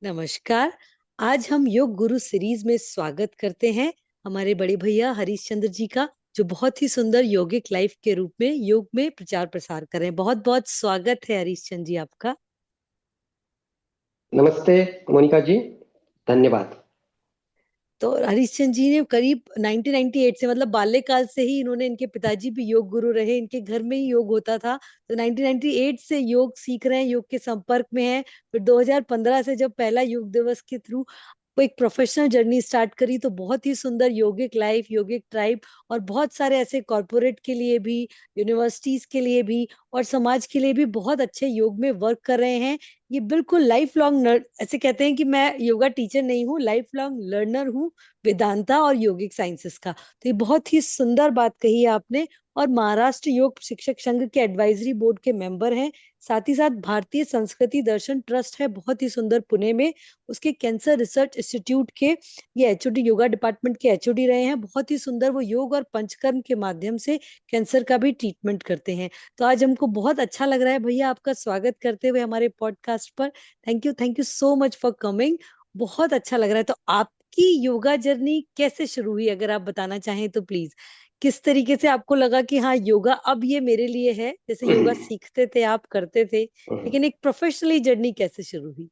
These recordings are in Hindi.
नमस्कार। आज हम योग गुरु सीरीज में स्वागत करते हैं हमारे बड़े भैया हरीश चंद्र जी का, जो बहुत ही सुंदर योगिक लाइफ के रूप में योग में प्रचार प्रसार कर रहे हैं। बहुत बहुत स्वागत है हरीश चंद्र जी आपका। नमस्ते मोनिका जी। धन्यवाद। तो हरीश चंद्र जी ने करीब 1998 से, मतलब बाल्यकाल से ही, इन्होंने, इनके पिताजी भी योग गुरु रहे, इनके घर में ही योग होता था। तो 1998 से योग सीख रहे हैं, योग के संपर्क में हैं। फिर 2015 से जब पहला योग दिवस के थ्रू वो एक प्रोफेशनल जर्नी स्टार्ट करी, तो बहुत ही सुंदर योगिक लाइफ, योगिक ट्राइब और बहुत सारे ऐसे कॉरपोरेट के लिए भी, यूनिवर्सिटीज के लिए भी और समाज के लिए भी बहुत अच्छे योग में वर्क कर रहे हैं। ये बिल्कुल लाइफ लॉन्ग, ऐसे कहते हैं कि मैं योगा टीचर नहीं हूँ, लाइफ लॉन्ग लर्नर हूँ वेदांता और योगिक साइंसेस का। तो ये बहुत ही सुंदर बात कही है आपने। और महाराष्ट्र योग शिक्षक संघ के एडवाइजरी बोर्ड के मेंबर हैं। साथ ही साथ भारतीय संस्कृति दर्शन ट्रस्ट है बहुत ही सुंदर पुणे में, उसके कैंसर रिसर्च इंस्टीट्यूट के ये एचओडी, योगा डिपार्टमेंट के एचओडी रहे हैं। बहुत ही सुंदर वो योग और पंचकर्म के माध्यम से कैंसर का भी ट्रीटमेंट करते हैं। तो आज हमको बहुत अच्छा लग रहा है भैया आपका स्वागत करते हुए हमारे पॉडकास्ट पर। Thank you so much for coming. बहुत अच्छा लग रहा है। तो आपकी योगा जर्नी कैसे शुरू हुई, अगर आप बताना चाहें तो प्लीज। किस तरीके से आपको लगा कि हाँ, योगा अब ये मेरे लिए है? जैसे योगा सीखते थे आप, करते थे, लेकिन एक प्रोफेशनली जर्नी कैसे शुरू हुई?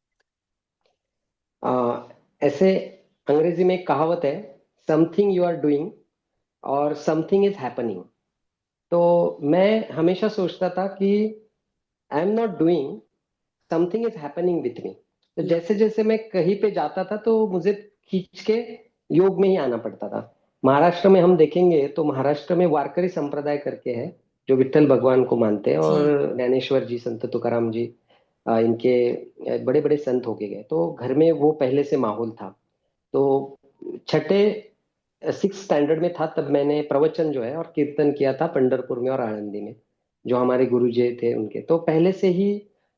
आ, ऐसे अंग्रेजी में एक कहावत है, समथिंग यू आर डूइंग और समथिंग इज हैपनिंग। तो मैं हमेशा सोचता था कि I am not doing, something is happening with me. तो या जैसे जैसे मैं कहीं पे जाता था तो मुझे खींच के योग में ही आना पड़ता था। महाराष्ट्र में हम देखेंगे तो महाराष्ट्र में वारकरी संप्रदाय करके है, जो विठ्ठल भगवान को मानते हैं, जी। और ज्ञानेश्वर जी, संत तुकाराम जी, इनके बड़े बड़े संत होके गए। तो घर में वो पहले से माहौल था। तो छठे 6 स्टैंडर्ड में था तब मैंने प्रवचन जो है और कीर्तन किया था पंढरपुर में और आळंदी में, जो हमारे गुरु जी थे उनके। तो पहले से ही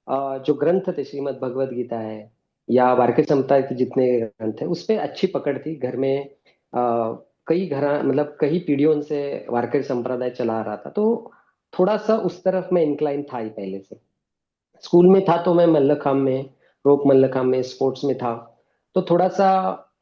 जो ग्रंथ थे, श्रीमद् भगवद गीता है या वारकरी संप्रदाय के जितने ग्रंथ है, उस पे अच्छी पकड़ थी घर में। कई घर, मतलब कई पीढ़ियों से वारकरी संप्रदाय चला आ रहा था, तो थोड़ा सा उस तरफ मैं इंक्लाइन था ही पहले से। स्कूल में था तो मैं मल्लखांब में, रोप मल्लखांब में स्पोर्ट्स में था। तो थोड़ा सा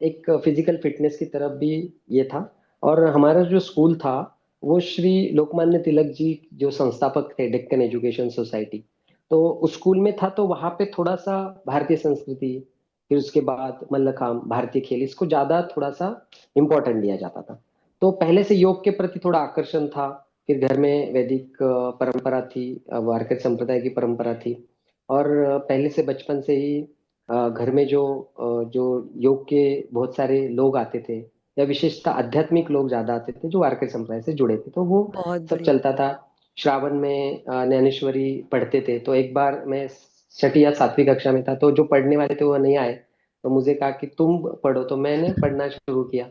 एक फिजिकल फिटनेस की तरफ भी ये था। और हमारा जो स्कूल था वो श्री लोकमान्य तिलक जी जो संस्थापक थे डेक्कन एजुकेशन सोसाइटी, तो उस स्कूल में था। तो वहां पे थोड़ा सा भारतीय संस्कृति, फिर उसके बाद मल्लखांब, भारतीय खेल, इसको ज्यादा थोड़ा सा इम्पोर्टेंट दिया जाता था। तो पहले से योग के प्रति थोड़ा आकर्षण था। फिर घर में वैदिक परंपरा थी, वारकरी संप्रदाय की परंपरा थी। और पहले से बचपन से ही घर में जो योग के बहुत सारे लोग आते थे, या विशेषतः आध्यात्मिक लोग ज्यादा आते थे जो वारकरी संप्रदाय से जुड़े थे, तो वो बहुत सब बढ़िया। चलता था। श्रावण में ज्ञानेश्वरी पढ़ते थे। तो एक बार मैं छठी या सातवीं कक्षा में था, तो जो पढ़ने वाले थे वो नहीं आए, तो मुझे कहा कि तुम पढ़ो, तो मैंने पढ़ना शुरू किया।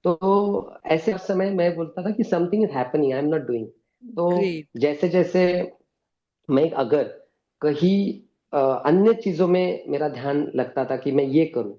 तो ऐसे उस समय मैं बोलता था कि something is happening, I am not doing. तो ग्रेट। जैसे जैसे मैं अगर कहीं अन्य चीजों में मेरा ध्यान लगता था कि मैं ये करूं,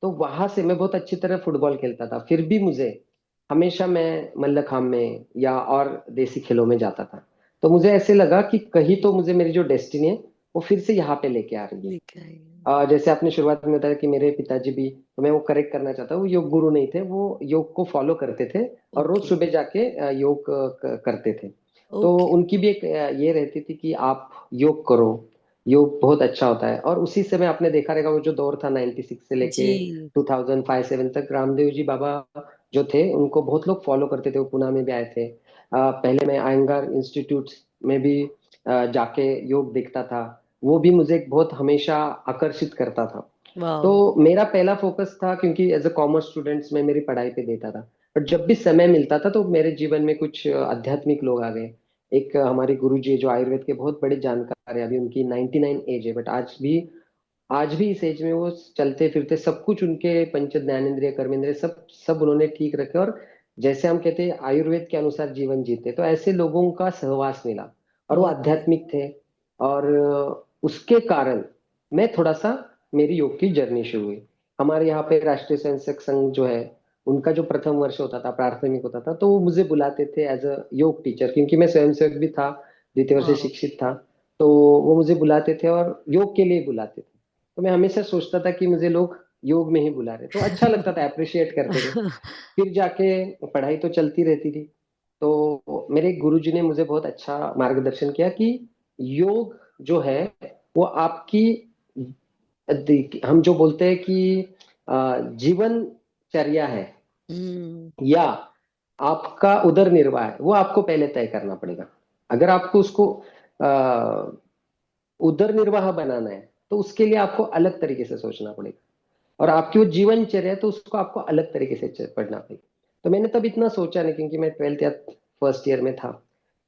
तो वहां से मैं बहुत अच्छी तरह फुटबॉल खेलता था, फिर भी मुझे हमेशा मैं मल्लखांब में या और देसी खेलों में जाता था। तो मुझे ऐसे लगा कि कहीं तो मुझे मेरी जो डेस्टिनी है वो फिर से यहाँ पे लेके आ रही है। लिखा है। जैसे आपने शुरुआत में बताया कि मेरे पिताजी भी, तो मैं वो करेक्ट करना चाहता हूँ, वो योग गुरु नहीं थे, वो योग को फॉलो करते थे और रोज ओके। सुबह जाके योग करते थे। तो ओके। उनकी भी एक ये रहती थी कि आप योग करो, योग बहुत अच्छा होता है। और उसी समय आपने देखा रहेगा वो जो दौर था 96 से लेके जी। 2005-7 तक, रामदेव जी बाबा जो थे उनको बहुत लोग फॉलो करते थे, वो पुणे में भी आए थे। पहले मैं आयंगार इंस्टीट्यूट में भी जाके योग देखता था। वो भी मुझे बहुत हमेशा आकर्षित करता था। तो वाह। मेरा पहला फोकस था, क्योंकि एज अ कॉमर्स स्टूडेंट्स मैं मेरी पढ़ाई पे देता था, बट जब भी समय मिलता था तो मेरे जीवन में कुछ आध्यात्मिक लोग आ गए। एक हमारे गुरु जी जो आयुर्वेद के बहुत बड़े जानकार है, अभी उनकी 99 एज है, बट आज भी इस एज में वो चलते फिरते सब कुछ, उनके पंच ज्ञानेंद्रिय कर्मेंद्रिय सब सब उन्होंने ठीक रखे, और जैसे हम कहते हैं आयुर्वेद के अनुसार जीवन जीते। तो ऐसे लोगों का सहवास मिला और वो बहुत बढ़िया। आध्यात्मिक थे। और उसके कारण मैं थोड़ा सा, मेरी योग की जर्नी शुरू हुई। हमारे यहाँ पे राष्ट्रीय स्वयंसेवक संघ जो है, उनका जो प्रथम वर्ष होता था, प्राथमिक होता था, तो वो मुझे बुलाते थे एज अ योग टीचर, क्योंकि मैं स्वयंसेवक भी था, द्वितीय वर्ष वाह। शिक्षित था। तो वो मुझे बुलाते थे और योग के लिए बुलाते थे। तो मैं हमेशा सोचता था कि मुझे लोग योग में ही बुला रहे, तो अच्छा लगता था, अप्रिशिएट करते थे। फिर जाके पढ़ाई तो चलती रहती थी। तो मेरे गुरुजी ने मुझे बहुत अच्छा मार्गदर्शन किया कि योग जो है वो आपकी, हम जो बोलते हैं कि जीवनचर्या है हम्म। या आपका उदर निर्वाह है, वो आपको पहले तय करना पड़ेगा। अगर आपको उसको उदर निर्वाह बनाना है तो उसके लिए आपको अलग तरीके से सोचना पड़ेगा, और आपकी वो जीवनचर्या है तो उसको आपको अलग तरीके से पढ़ना पड़ेगा। तो मैंने तब इतना सोचा नहीं, क्योंकि मैं ट्वेल्थ या फर्स्ट ईयर में था।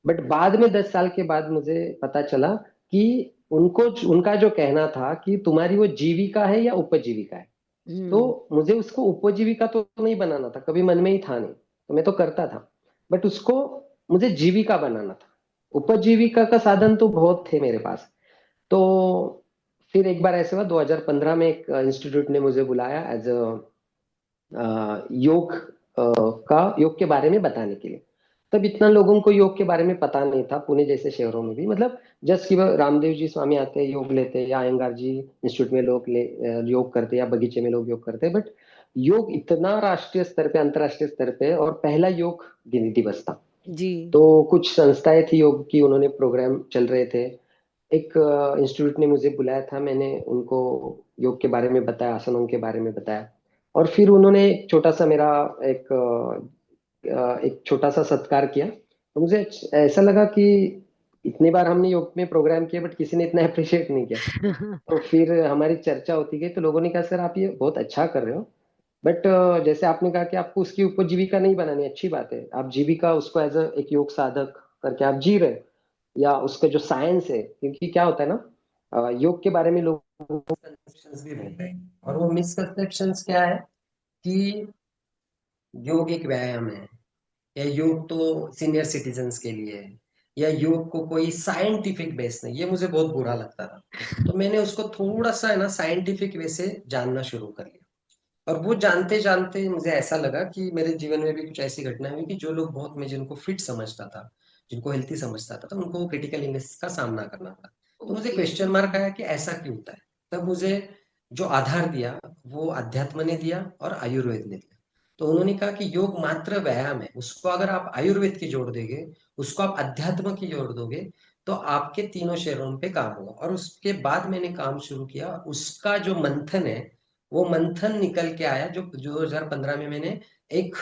बट बाद में 10 साल के बाद मुझे पता चला कि उनको, उनका जो कहना था कि तुम्हारी वो जीविका है या उपजीविका है। तो हम्म। मुझे उसको उपजीविका तो नहीं बनाना था, कभी मन में ही था नहीं, तो मैं तो करता था। बट उसको मुझे जीविका बनाना था। उपजीविका का साधन तो बहुत थे मेरे पास। तो फिर एक बार ऐसे हुआ, 2015 में एक इंस्टीट्यूट ने मुझे बुलाया एज योग योग के बारे में बताने के लिए। तब इतना लोगों को योग के बारे में पता नहीं था, पुणे जैसे शहरों में भी, मतलब जस्ट कि वह रामदेव जी स्वामी आते हैं योग लेते हैं, या अयंगार जी इंस्टीट्यूट में लोग योग करते हैं, या बगीचे में लोग योग करते हैं। बट योग इतना राष्ट्रीय स्तर पे, अंतर्राष्ट्रीय स्तर पे, और पहला योग दिवस था। जी। तो कुछ संस्थाएं थी योग की, उन्होंने प्रोग्राम चल रहे थे। एक इंस्टीट्यूट ने मुझे बुलाया था, मैंने उनको योग के बारे में बताया, आसनों के बारे में बताया। और फिर उन्होंने एक छोटा सा मेरा एक एक छोटा सा सत्कार किया। तो मुझे ऐसा लगा कि इतनी बार हमने योग में प्रोग्राम किया बट किसी ने इतना अप्रिशिएट नहीं किया। तो फिर हमारी चर्चा होती गई, तो लोगों ने कहा सर आप ये बहुत अच्छा कर रहे हो, बट जैसे आपने कहा कि आपको उसकी उपजीविका नहीं बनानी, अच्छी बात है, आप जीविका उसको एज एक योग साधक करके आप जी रहे हो, या उसका जो साइंस है, क्योंकि क्या होता है ना, योग के बारे में लोग मिसकंसेप्शंस भी रहते हैं, और वो मिसकंसेप्शंस क्या है कि योग एक व्यायाम है, या योग तो सीनियर सिटीजन्स के लिए है, या योग को कोई साइंटिफिक बेस नहीं, ये मुझे बहुत बुरा लगता था। तो मैंने उसको थोड़ा सा है ना साइंटिफिक वे से जानना शुरू कर लिया। और वो जानते जानते मुझे ऐसा लगा कि मेरे जीवन में भी कुछ ऐसी घटनाएं हुई कि जो लोग बहुत, मैं जिनको फिट समझता था, जिनको हेल्थी समझता था, तो उनको क्रिटिकल इलनेस का सामना करना था। तो मुझे क्वेश्चन मार्क आया कि ऐसा क्यों होता है। तब मुझे जो आधार दिया वो अध्यात्म ने दिया और आयुर्वेद ने दिया। तो उन्होंने कहा कि योग मात्र व्यायाम है, उसको अगर आप आयुर्वेद की जोड़ देंगे, उसको आप अध्यात्म की जोड़ दोगे, तो आपके तीनों शहरों पे काम होगा। और उसके बाद मैंने काम शुरू किया, उसका जो मंथन है वो मंथन निकल के आया, जो 2015 में मैंने एक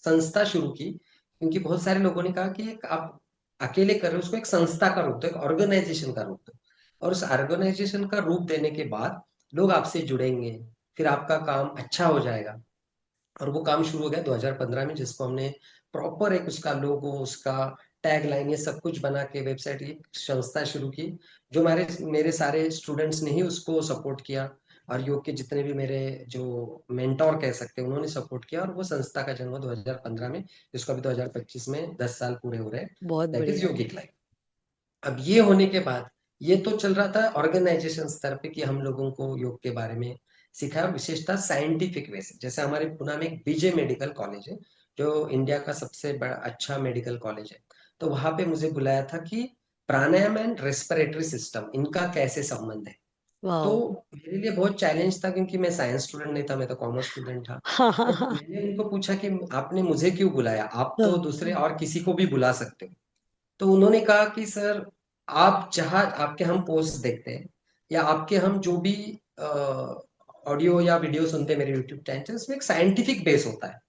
संस्था शुरू की। क्योंकि बहुत सारे लोगों ने कहा कि एक आप अकेले कर रहे हो, उसको एक संस्था का रूप दो, एक ऑर्गेनाइजेशन का रूप दो। और उस ऑर्गेनाइजेशन का रूप देने के बाद लोग आपसे जुड़ेंगे, फिर आपका काम अच्छा हो जाएगा। और वो काम शुरू हो गया 2015 में, जिसको हमने प्रॉपर एक उसका लोगो, उसका टैग लाइन, ये सब कुछ बना के वेबसाइट की संस्था शुरू की। जो हमारे मेरे सारे स्टूडेंट्स ने ही उसको सपोर्ट किया, और योग के जितने भी मेरे जो मेंटोर कह सकते हैं उन्होंने सपोर्ट किया, और वो संस्था का जन्म 2015 में, जिसको अभी 2025 में 10 साल पूरे हो रहे हैं। बहुत दैट इज बढ़िया। योगिक लाइफ। अब ये होने के बाद, ये तो चल रहा था ऑर्गेनाइजेशन स्तर पे कि हम लोगों को योग के बारे में सिखाया, विशेषता साइंटिफिक वे से। जैसे हमारे पुणे में एक बीजे मेडिकल कॉलेज है, जो इंडिया का सबसे बड़ा अच्छा मेडिकल कॉलेज है। तो वहां पे मुझे बुलाया था कि प्राणायाम एंड रेस्पिरेटरी सिस्टम इनका कैसे संबंध है। तो वाह। मेरे लिए बहुत चैलेंज था, क्योंकि मैं साइंस स्टूडेंट नहीं था, मैं तो कॉमर्स स्टूडेंट था। हाँ हाँ बट हाँ मैंने उनको पूछा कि आपने मुझे क्यों बुलाया, आप तो हाँ। दूसरे और किसी को भी बुला सकते हो। तो उन्होंने कहा कि सर, आप जहाँ आपके हम पोस्ट देखते हैं, या आपके हम जो भी ऑडियो या वीडियो सुनते हैं मेरे यूट्यूब चैनल से, उसमें एक साइंटिफिक बेस होता है,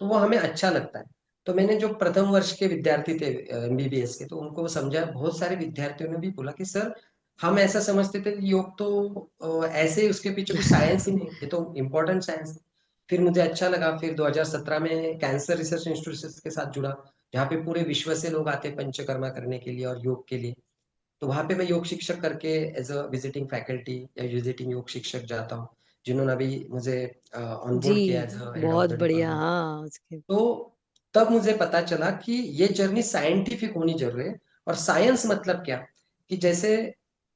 तो वो हमें अच्छा लगता है। तो मैंने जो प्रथम वर्ष के विद्यार्थी थे एमबीबीएस के, तो उनको समझा, बहुत सारे विद्यार्थियों ने भी बोला कि सर, हम ऐसा समझते थे कि योग तो ऐसे उसके पीछे कुछ साइंस ही नहीं, ये तो इम्पोर्टेंट साइंस है। फिर मुझे अच्छा लगा, फिर 2017 में कैंसर रिसर्च इंस्टीट्यूट के साथ जुड़ा, जहाँ पे पूरे विश्व से लोग आते हैं पंचकर्मा करने के लिए और योग के लिए। तो वहां पे मैं योग शिक्षक करके एज अ विजिटिंग फैकल्टी या विजिटिंग योग शिक्षक जाता हूँ, जिन्होंने अभी मुझे जी। ऑनबोर्ड किया एज हेड ऑफ बहुत द बढ़िया। डिपार्टमेंट। हाँ उसके। तो तब मुझे पता चला कि ये जर्नी साइंटिफिक होनी जरूरी है। और साइंस मतलब क्या, कि जैसे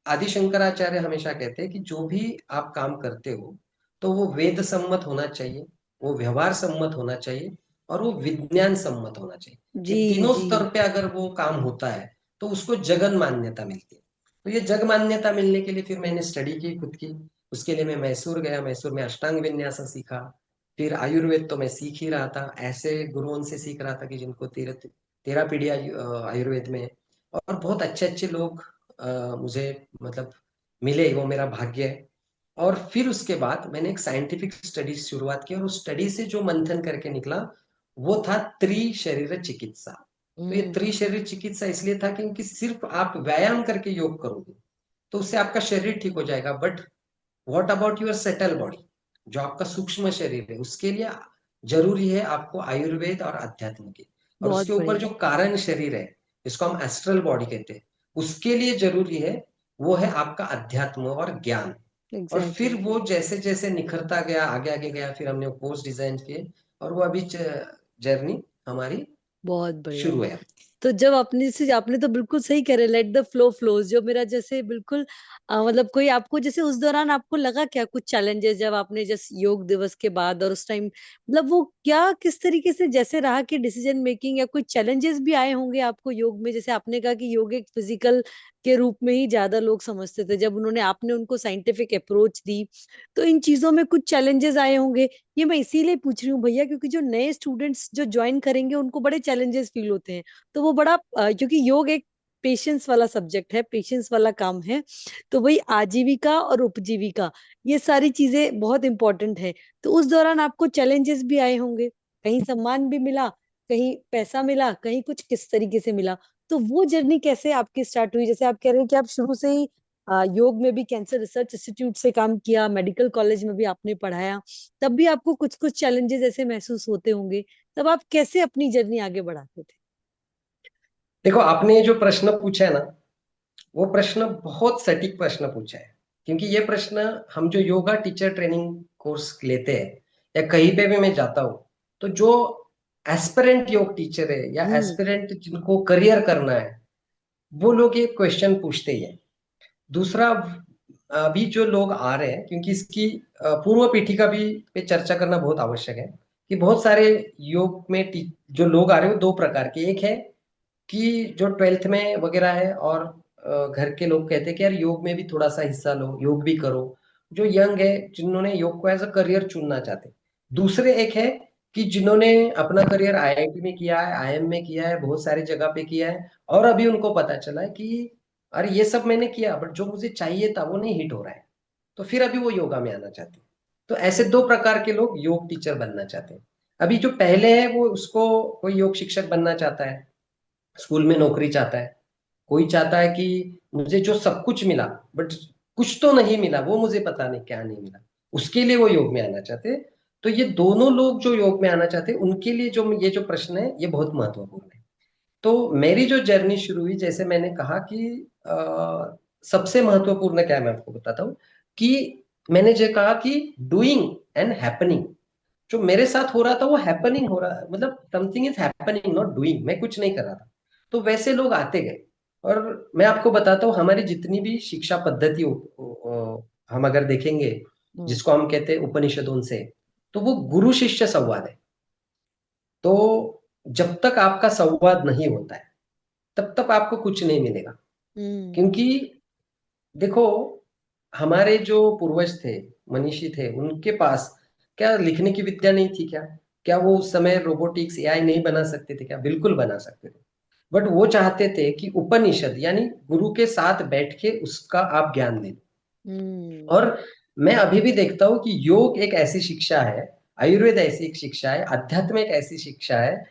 आदि शंकराचार्य हमेशा कहते हैं कि जो भी आप काम करते हो, तो वो वेद सम्मत होना चाहिए, वो व्यवहार सम्मत होना चाहिए, और वो विज्ञान सम्मत होना चाहिए। जी। ये तीनों जी। स्तर पे अगर वो काम होता है, तो उसको जगन मान्यता मिलती है। तो ये जग मान्यता मिलने के लिए फिर मैंने स्टडी की खुद की। उसके लिए मैं मैसूर गया, मैसूर में अष्टांग विन्यास सीखा। फिर आयुर्वेद तो मैं सीख ही रहा था, ऐसे गुरुओं से सीख रहा था कि जिनको तेरह तेरह पीढ़ी आयुर्वेद में है। और बहुत अच्छे अच्छे लोग मुझे मतलब मिले, वो मेरा भाग्य है। और फिर उसके बाद मैंने एक साइंटिफिक स्टडी शुरुआत की, और उस स्टडी से जो मंथन करके निकला वो था त्रिशरीर चिकित्सा। तो ये हम्म। त्रिशरीर चिकित्सा इसलिए था क्योंकि सिर्फ आप व्यायाम करके योग करोगे तो उससे आपका शरीर ठीक हो जाएगा, but what about your subtle body, जो आपका सूक्ष्म शरीर है, उसके लिए जरूरी है आपको आयुर्वेद और अध्यात्म की। और बहुत उसके ऊपर बढ़िया। जो कारण शरीर है, जिसको हम एस्ट्रल बॉडी कहते हैं, उसके लिए जरूरी है वो है आपका अध्यात्म और ज्ञान। और एग्जैक्टली फिर exactly. वो जैसे जैसे निखरता गया, आगे आगे गया, फिर हमने कोर्स डिजाइन किए, और वो अभी जर्नी हमारी बहुत बढ़िया। शुरू है। तो जब अपने से आपने तो बिल्कुल सही कह रहे, लेट द फ्लो फ्लोज, जो मेरा जैसे बिल्कुल मतलब कोई आपको जैसे उस दौरान आपको लगा क्या कुछ चैलेंजेस जब आपने जैसे योग दिवस के बाद और उस टाइम, मतलब वो क्या किस तरीके से जैसे रहा कि डिसीजन मेकिंग, या कोई चैलेंजेस भी आए होंगे आपको योग में? जैसे आपने कहा कि योग एक फिजिकल के रूप में ही ज्यादा लोग समझते थे, जब उन्होंने आपने उनको साइंटिफिक अप्रोच दी, तो इन चीजों में कुछ चैलेंजेस आए होंगे। ये मैं इसीलिए पूछ रही हूँ भैया, क्योंकि जो नए स्टूडेंट्स जो ज्वाइन करेंगे उनको बड़े चैलेंजेस फील होते हैं। तो वो बड़ा क्योंकि योग एक पेशेंस वाला सब्जेक्ट है, पेशेंस वाला काम है, तो वही आजीविका और उपजीविका, ये सारी चीजें बहुत इंपॉर्टेंट है। तो उस दौरान आपको चैलेंजेस भी आए होंगे, कहीं सम्मान भी मिला, कहीं पैसा मिला, कहीं कुछ किस तरीके से मिला। तो वो जर्नी कैसे आपकी स्टार्ट हुई? जैसे आप कह रहे हैं कि आप शुरू से ही योग में भी कैंसर रिसर्च इंस्टीट्यूट से काम किया, मेडिकल कॉलेज में भी आपने पढ़ाया, तब भी आपको कुछ कुछ चैलेंजेस ऐसे महसूस होते होंगे। तब आप कैसे अपनी जर्नी आगे बढ़ाते थे? देखो, आपने जो प्रश्न पूछा है ना, वो प्रश्न बहुत सटीक प्रश्न पूछा है। क्योंकि ये प्रश्न, हम जो योगा टीचर ट्रेनिंग कोर्स लेते हैं या कहीं पे भी मैं जाता हूँ, तो जो एस्पिरेंट योग टीचर है या हम्म। एस्पिरेंट जिनको करियर करना है, वो लोग ये क्वेश्चन पूछते ही हैं। दूसरा, अभी जो लोग आ रहे हैं, क्योंकि इसकी पूर्व पीठिका भी पे चर्चा करना बहुत आवश्यक है कि बहुत सारे योग में जो लोग आ रहे हो दो प्रकार के। एक है कि जो ट्वेल्थ में वगैरह है और घर के लोग कहते हैं कि यार योग में भी थोड़ा सा हिस्सा लो, योग भी करो, जो यंग है, जिन्होंने योग को एज अ करियर चुनना चाहते हैं। दूसरे एक है कि जिन्होंने अपना करियर आईआईटी में किया है, आईएम में किया है, बहुत सारी जगह पे किया है, और अभी उनको पता चला है कि अरे ये सब मैंने किया बट जो मुझे चाहिए था वो नहीं हिट हो रहा है, तो फिर अभी वो योगा में आना चाहते हैं। तो ऐसे दो प्रकार के लोग योग टीचर बनना चाहते हैं। अभी जो पहले है वो, उसको कोई योग शिक्षक बनना चाहता है, स्कूल में नौकरी चाहता है। कोई चाहता है कि मुझे जो सब कुछ मिला बट कुछ तो नहीं मिला, वो मुझे पता नहीं क्या नहीं मिला, उसके लिए वो योग में आना चाहते हैं। तो ये दोनों लोग जो योग में आना चाहते हैं उनके लिए जो ये जो प्रश्न है ये बहुत महत्वपूर्ण है। तो मेरी जो जर्नी शुरू हुई, जैसे मैंने कहा कि सबसे महत्वपूर्ण क्या है मैं आपको बताता हूँ कि मैंने जो कहा कि डूइंग एंड हैपनिंग, जो मेरे साथ हो रहा था वो हैपनिंग हो रहा, मतलब something is happening not doing, मैं कुछ नहीं कर रहा था। तो वैसे लोग आते गए। और मैं आपको बताता हूँ, हमारी जितनी भी शिक्षा पद्धति हम अगर देखेंगे, हम्म। जिसको हम कहते हैं उपनिषदों से, तो वो गुरु शिष्य संवाद है। तो जब तक आपका संवाद नहीं होता है तब तक आपको कुछ नहीं मिलेगा। हम्म। क्योंकि देखो, हमारे जो पूर्वज थे, मनीषी थे, उनके पास क्या लिखने की विद्या नहीं थी क्या? क्या वो उस समय रोबोटिक्स एआई नहीं बना सकते थे क्या? बिल्कुल बना सकते थे। बट वो चाहते थे कि उपनिषद यानी गुरु के साथ बैठ के उसका आप ज्ञान दें। हम्म। और मैं अभी भी देखता हूँ कि योग एक ऐसी शिक्षा है, आयुर्वेद ऐसी एक शिक्षा है, अध्यात्म एक ऐसी शिक्षा है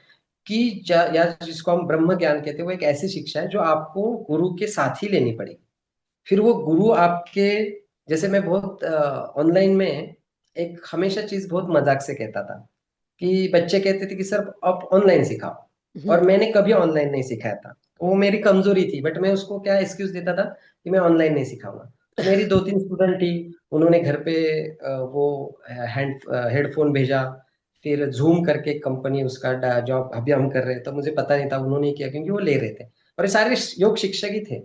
कि या जिसको हम ब्रह्म ज्ञान कहते हैं, वो एक ऐसी शिक्षा है जो आपको गुरु के साथ ही लेनी पड़ेगी। फिर वो गुरु आपके, जैसे मैं बहुत ऑनलाइन में एक हमेशा चीज बहुत मजाक से कहता था कि बच्चे कहते थे कि सर आप ऑनलाइन सिखाओ, और हम्म। मैंने कभी ऑनलाइन नहीं सिखाया था। वो मेरी कमजोरी थी, बट मैं उसको क्या एक्सक्यूज देता था कि मैं ऑनलाइन नहीं सिखाऊंगा। तो मेरी दो तीन स्टूडेंट थी, उन्होंने घर पे वो हेडफोन भेजा। फिर जूम करके कंपनी उसका जॉब अभी हम कर रहे हैं, तो मुझे पता नहीं था, उन्होंने किया क्योंकि वो ले रहे थे, और ये सारे योग शिक्षक ही थे,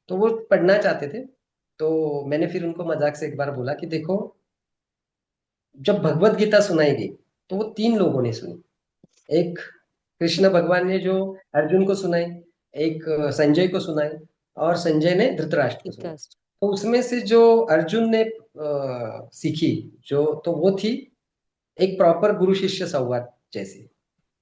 तो वो पढ़ना चाहते थे। तो मैंने फिर उनको मजाक से एक बार बोला कि देखो, जब भगवत गीता सुनाई गई तो वो तीन लोगों ने सुनी। एक कृष्ण भगवान ने जो अर्जुन को सुनाई, एक संजय को सुनाई, और संजय ने धृतराष्ट्र को सुनाई। विकास। तो उसमें से जो अर्जुन ने सीखी जो, तो वो थी एक प्रॉपर गुरु शिष्य संवाद जैसी।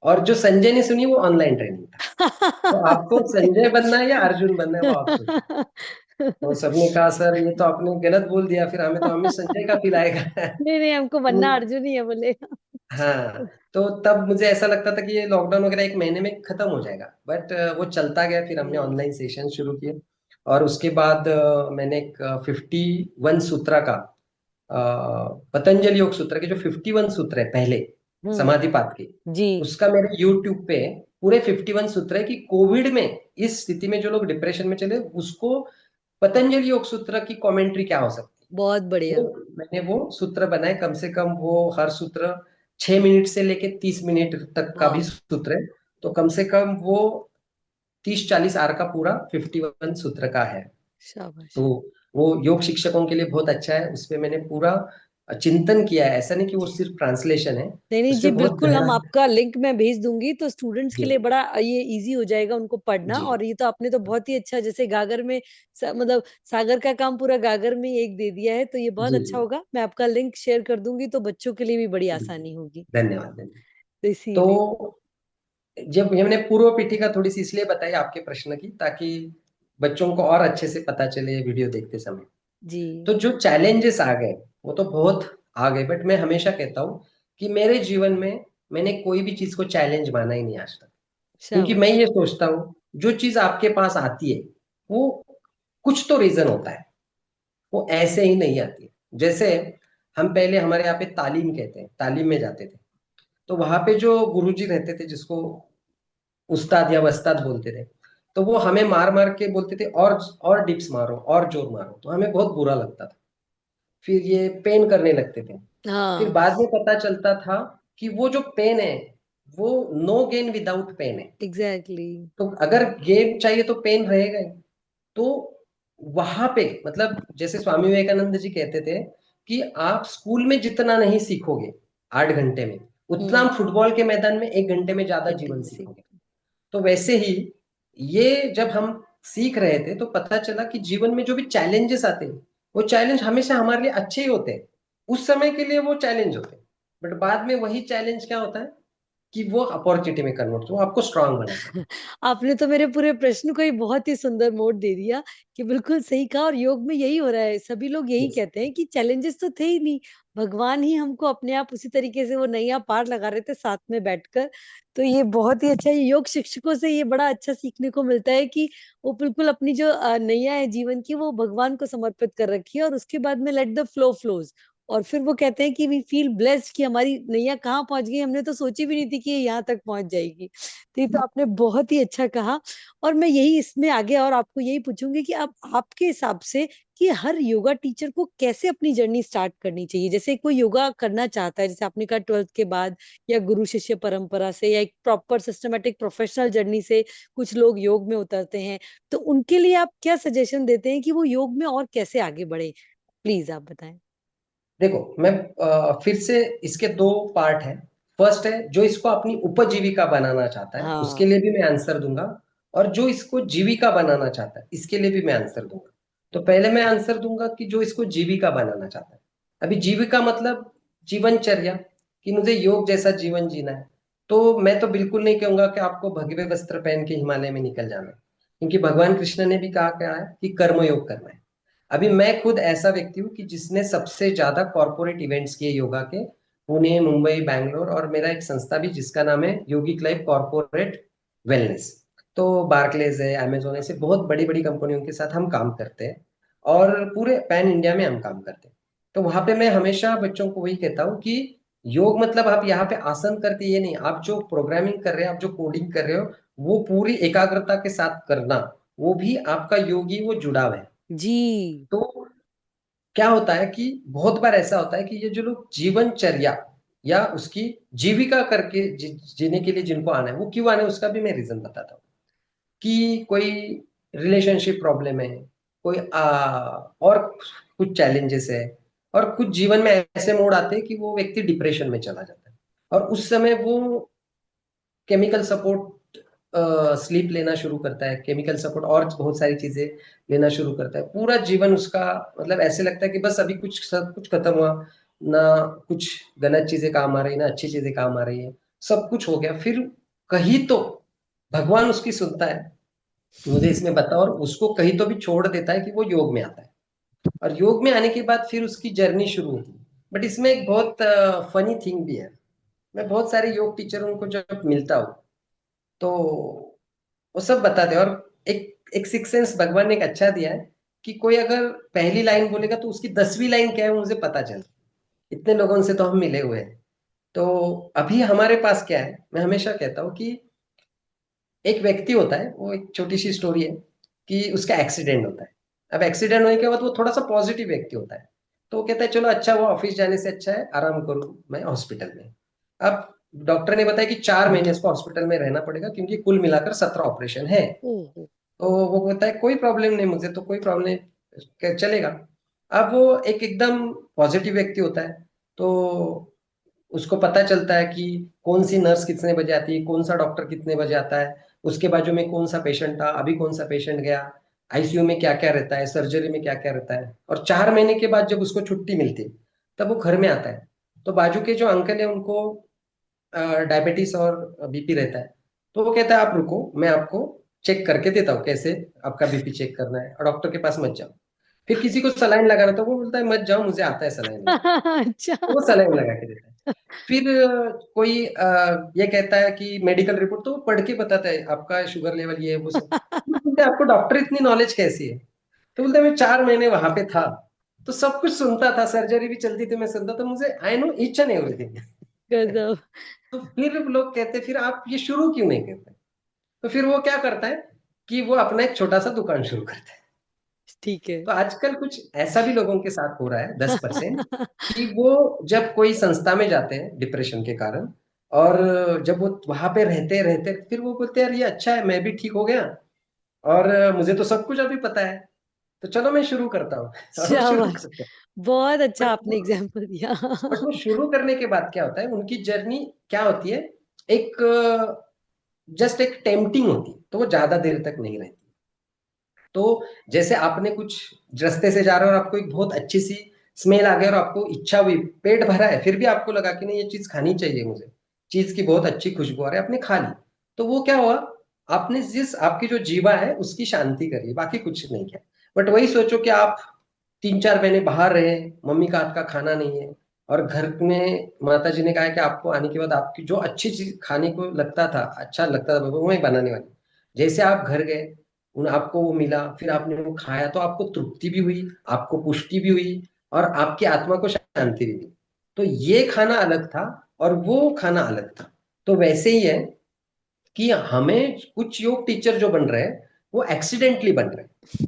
और जो संजय ने सुनी वो ऑनलाइन ट्रेनिंग था। तो आपको सच संजय बनना है या अर्जुन बनना है, वो आप सोचिए। तो सबने कहा सर ये तो आपने गलत बोल दिया, फिर हमें तो हमें संजय का फील आएगा। नहीं नहीं, हमको तो बनना अर्जुन ही है बोले। हाँ, तो तब मुझे ऐसा लगता था कि ये लॉकडाउन वगैरह एक महीने में खत्म हो जाएगा, बट वो चलता गया। फिर हमने हम्म। ऑनलाइन सेशन शुरू किए, और उसके बाद मैंने एक 51 सूत्रा का, पतंजलि योग सूत्र के जो 51 सूत्र है पहले समाधिपात के, जी। उसका मेरे यूट्यूब पे पूरे 51 सूत्र है कि कोविड में इस स्थिति में जो लोग डिप्रेशन में चले उसको पतंजलि योग सूत्र की कमेंट्री क्या हो सकती बहुत है। बढ़िया। तो मैंने वो सूत्र बनाए, कम से कम वो हर सूत्र 6 मिनट से लेके 30 मिनट तक का भी हाँ। सूत्र है। तो कम से कम वो 30-40 आर का पूरा 51 सूत्र का है। शाबाश। तो वो योग शिक्षकों के लिए बहुत अच्छा है, उस पे मैंने पूरा चिंतन किया है। ऐसा नहीं कि वो सिर्फ ट्रांसलेशन है, नहीं नहीं उस पे जी, बहुत बिल्कुल, हम गहरा। आपका लिंक मैं भेज दूंगी तो स्टूडेंट्स के जी लिए बड़ा ये इजी हो जाएगा उनको पढ़ना। जी और ये तो आपने तो बहुत ही अच्छा, जैसे गागर में मतलब सागर का काम पूरा गागर में ही एक दे दिया है, तो ये बहुत जी अच्छा जी। होगा। मैं आपका लिंक शेयर कर दूंगी तो बच्चों के लिए भी बड़ी जी। आसानी होगी। धन्यवाद धन्यवाद। तो इसीलिए। तो जब हमने पूर्व पीठिका थोड़ी सी इसलिए बताई आपके प्रश्न की, ताकि बच्चों को और अच्छे से पता चले वीडियो देखते समय। जी। तो जो चैलेंजेस आ गए वो तो बहुत आ गए, बट मैं हमेशा कहता हूँ कि मेरे जीवन में मैंने कोई भी चीज को चैलेंज माना ही नहीं आज तक। क्योंकि मैं शाबाश। ये सोचता हूँ जो चीज आपके पास आती है वो कुछ तो रीजन होता है, वो ऐसे ही नहीं आती। जैसे हम पहले हमारे यहाँ पे तालीम कहते हैं, तालीम में जाते थे, तो वहां पे जो गुरुजी रहते थे जिसको उस्ताद या वस्ताद बोलते थे, तो वो हमें मार मार के बोलते थे और डिप्स मारो और जोर मारो, तो हमें बहुत बुरा लगता था। फिर ये पेन करने लगते थे। फिर हाँ। बाद में पता चलता था कि वो जो पेन है वो नो गेन विदाउट पेन है। एग्जैक्टली। तो अगर गेन चाहिए तो पेन रहेगा ही। तो वहां पे मतलब जैसे स्वामी विवेकानंद जी कहते थे कि आप स्कूल में जितना नहीं सीखोगे 8 घंटे में, उतना हम्म। हम फुटबॉल के मैदान में 1 घंटे में ज्यादा घंटे जीवन में सीख। सीखोगे। तो वैसे ही ये जब हम सीख रहे थे तो पता चला कि जीवन में जो भी चैलेंजेस आते हैं वो चैलेंज हमेशा हमारे लिए अच्छे ही होते हैं। उस समय के लिए वो चैलेंज होते हैं, बट बाद में वही चैलेंज क्या होता है कि वो अपॉर्चुनिटी में कन्वर्ट, वो आपको स्ट्रांग बनाता है। आपने तो मेरे पूरे प्रश्न को ही बहुत ही सुंदर मोड़ दे दिया कि बिल्कुल सही कहा। और योग में यही हो रहा है, सभी लोग यही Yes. कहते हैं कि चैलेंजेस तो थे ही नहीं, भगवान ही हमको अपने आप उसी तरीके से वो नैया पार लगा रहे थे साथ में बैठकर। तो ये बहुत ही अच्छा है, योग शिक्षकों से ये बड़ा अच्छा सीखने को मिलता है कि वो बिल्कुल अपनी जो नैया है जीवन की वो भगवान को समर्पित कर रखी है, और उसके बाद में लेट द फ्लो फ्लोज। और फिर वो कहते हैं कि वी फील ब्लेस्ड कि हमारी नैया कहाँ पहुंच गई, हमने तो सोची भी नहीं थी कि ये यहाँ तक पहुंच जाएगी। तो ये तो आपने बहुत ही अच्छा कहा। और मैं यही इसमें आगे और आपको यही पूछूंगी कि आप आपके हिसाब से कि हर योगा टीचर को कैसे अपनी जर्नी स्टार्ट करनी चाहिए। जैसे कोई योगा करना चाहता है, जैसे आपने कहा 12th के बाद, या गुरु शिष्य परंपरा से, या एक प्रॉपर सिस्टमेटिक प्रोफेशनल जर्नी से कुछ लोग योग में उतरते हैं, तो उनके लिए आप क्या सजेशन देते हैं कि वो योग में और कैसे आगे बढ़े? प्लीज आप बताएं। देखो मैं फिर से इसके दो पार्ट हैं। फर्स्ट है जो इसको अपनी उपजीविका बनाना चाहता है, उसके हाँ। लिए भी मैं आंसर दूंगा। और जो इसको जीविका बनाना चाहता है इसके लिए भी मैं आंसर दूंगा। तो पहले मैं आंसर दूंगा कि जो इसको जीविका बनाना चाहता है। अभी जीविका मतलब जीवनचर्या, कि मुझे योग जैसा जीवन जीना है। तो मैं तो बिल्कुल नहीं कहूंगा कि आपको भगवे वस्त्र पहन के हिमालय में निकल जाना है, क्योंकि भगवान कृष्ण ने भी कहा क्या है कि कर्मयोग करना है। अभी मैं खुद ऐसा व्यक्ति हूँ कि जिसने सबसे ज्यादा कॉर्पोरेट इवेंट्स किए योगा के, पुणे मुंबई बैंगलोर, और मेरा एक संस्था भी जिसका नाम है योगी क्लब कॉर्पोरेट वेलनेस। तो बार्कलेज है, अमेजोन, ऐसे बहुत बड़ी बड़ी कंपनियों के साथ हम काम करते हैं, और पूरे पैन इंडिया में हम काम करते हैं। तो वहां पे मैं हमेशा बच्चों को वही कहता हूँ कि योग मतलब आप यहाँ पे आसन करके ये नहीं, आप जो प्रोग्रामिंग कर रहे हो, आप जो कोडिंग कर रहे हो, वो पूरी एकाग्रता के साथ करना, वो भी आपका योगी वो जुड़ा हुआ है। जी। तो क्या होता है कि बहुत बार ऐसा होता है कि ये जो लोग जीवनचर्या या उसकी जीविका करके जीने के लिए जिनको आना है, वो क्यों आना है उसका भी मैं रीजन बताता हूँ। कि कोई रिलेशनशिप प्रॉब्लम है, कोई और कुछ चैलेंजेस है, और कुछ जीवन में ऐसे मोड़ आते हैं कि वो व्यक्ति डिप्रेशन में चला जाता है, और उस समय वो केमिकल सपोर्ट स्लीप लेना शुरू करता है, केमिकल सपोर्ट और बहुत सारी चीजें लेना शुरू करता है। पूरा जीवन उसका मतलब ऐसे लगता है कि बस अभी कुछ सब कुछ खत्म हुआ, ना कुछ गलत चीजें काम आ रही ना अच्छी चीजें काम आ रही है, सब कुछ हो गया। फिर कहीं तो भगवान उसकी सुनता है, मुझे इसमें बताओ, और उसको कहीं तो भी छोड़ देता है कि वो योग में आता है। और योग में आने के बाद फिर उसकी जर्नी शुरू होती है। बट इसमें एक बहुत फनी थिंग भी है। मैं बहुत सारे योग टीचरों को जब मिलता हूँ तो वो सब बताते हैं। और एक एक सिक्स सेंस भगवान ने एक अच्छा दिया है कि कोई अगर पहली लाइन बोलेगा तो उसकी 10वीं लाइन क्या है वो मुझे पता चल। इतने लोगों से तो हम मिले हुए हैं। तो अभी हमारे पास क्या है, मैं हमेशा कहता हूँ कि एक व्यक्ति होता है, वो एक छोटी सी स्टोरी है कि उसका एक्सीडेंट होता है। अब एक्सीडेंट होने के बाद वो थोड़ा सा पॉजिटिव व्यक्ति होता है। तो वो कहता है चलो अच्छा वो ऑफिस जाने से अच्छा है आराम करूं मैं हॉस्पिटल में। अब डॉक्टर ने बताया कि 4 महीने इसको हॉस्पिटल में रहना पड़ेगा क्योंकि कुल मिलाकर 17 ऑपरेशन है। ओहो। तो वो कहता है कोई प्रॉब्लम नहीं, मुझे तो कोई प्रॉब्लम नहीं, चलेगा। अब वो एक एकदम पॉजिटिव व्यक्ति होता है। तो उसको पता चलता है कि कौन सी नर्स कितने बजे आती है, कौन सा डॉक्टर कितने बजे आता है, उसके बाजू में कौन सा पेशेंट था, अभी कौन सा पेशेंट गया, आईसीयू में क्या क्या रहता है, सर्जरी में क्या क्या रहता है। और 4 महीने के बाद जब उसको छुट्टी मिलती है तब वो घर में आता है। तो बाजू के जो अंकल है उनको डायबिटीज और बीपी रहता है। तो वो कहता है आप रुको मैं आपको चेक करके देता हूँ कैसे आपका बीपी चेक करना है, और डॉक्टर के पास मत जाओ। फिर किसी को सलाइन लगाना तो वो बोलता है मत जाओ मुझे आता है सलाइन लगाना। अच्छा। तो वो सलाइन लगा के देता है। फिर कोई ये कहता है कि मेडिकल रिपोर्ट, तो वो पढ़ के बताता है आपका शुगर लेवल ये है वो सब। तो बोलते हैं, आपको डॉक्टर इतनी नॉलेज कैसी है? तो बोलते हैं, मैं 4 महीने वहां पे था तो सब कुछ सुनता था, सर्जरी भी चलती थी मैं सुनता था, मुझे I know each and everything. गजब। तो फिर लोग कहते फिर आप ये शुरू क्यों नहीं करते? तो फिर वो क्या करता है कि वो अपना एक छोटा सा दुकान शुरू करता है। ठीक है। तो आजकल कुछ ऐसा भी लोगों के साथ हो रहा है 10% कि वो जब कोई संस्था में जाते हैं डिप्रेशन के कारण, और जब वो वहां पे रहते रहते फिर वो बोलते हैं यार ये अच्छा है मैं भी ठीक हो गया, और मुझे तो सब कुछ अभी पता है, तो चलो मैं शुरू करता हूँ। और वो शुरू शाबाश। करते हैं। बहुत अच्छा बट आपने एग्जाम्पल दिया। बट वो शुरू करने के बाद क्या होता है, उनकी जर्नी क्या होती है, एक जस्ट एक टेम्पटिंग होती है, तो वो ज्यादा देर तक नहीं रहती। तो जैसे आपने कुछ रास्ते से जा रहे हो और आपको एक बहुत अच्छी सी स्मेल आ गई और आपको इच्छा हुई, पेट भरा है फिर भी आपको लगा कि नहीं ये चीज खानी चाहिए मुझे, चीज की बहुत अच्छी खुशबू आ रही है, आपने खा ली। तो वो क्या हुआ, आपने जिस आपकी जो जीवा है उसकी शांति करी, बाकी कुछ नहीं किया। बट वही सोचो कि आप 3-4 महीने बाहर रहे, मम्मी का हाथ का खाना नहीं है, और घर में माता जी ने कहा है कि आपको आने के बाद आपकी जो अच्छी चीज खाने को लगता था, अच्छा लगता था वो मैं बनाने वाली, जैसे आप घर गए उन आपको वो मिला, फिर आपने वो खाया तो आपको तृप्ति भी हुई, आपको पुष्टि भी हुई, और आपकी आत्मा को शांति भी मिली। तो ये खाना अलग था और वो खाना अलग था। तो वैसे ही है कि हमें कुछ योग टीचर जो बन रहे हैं वो एक्सीडेंटली बन रहे हैं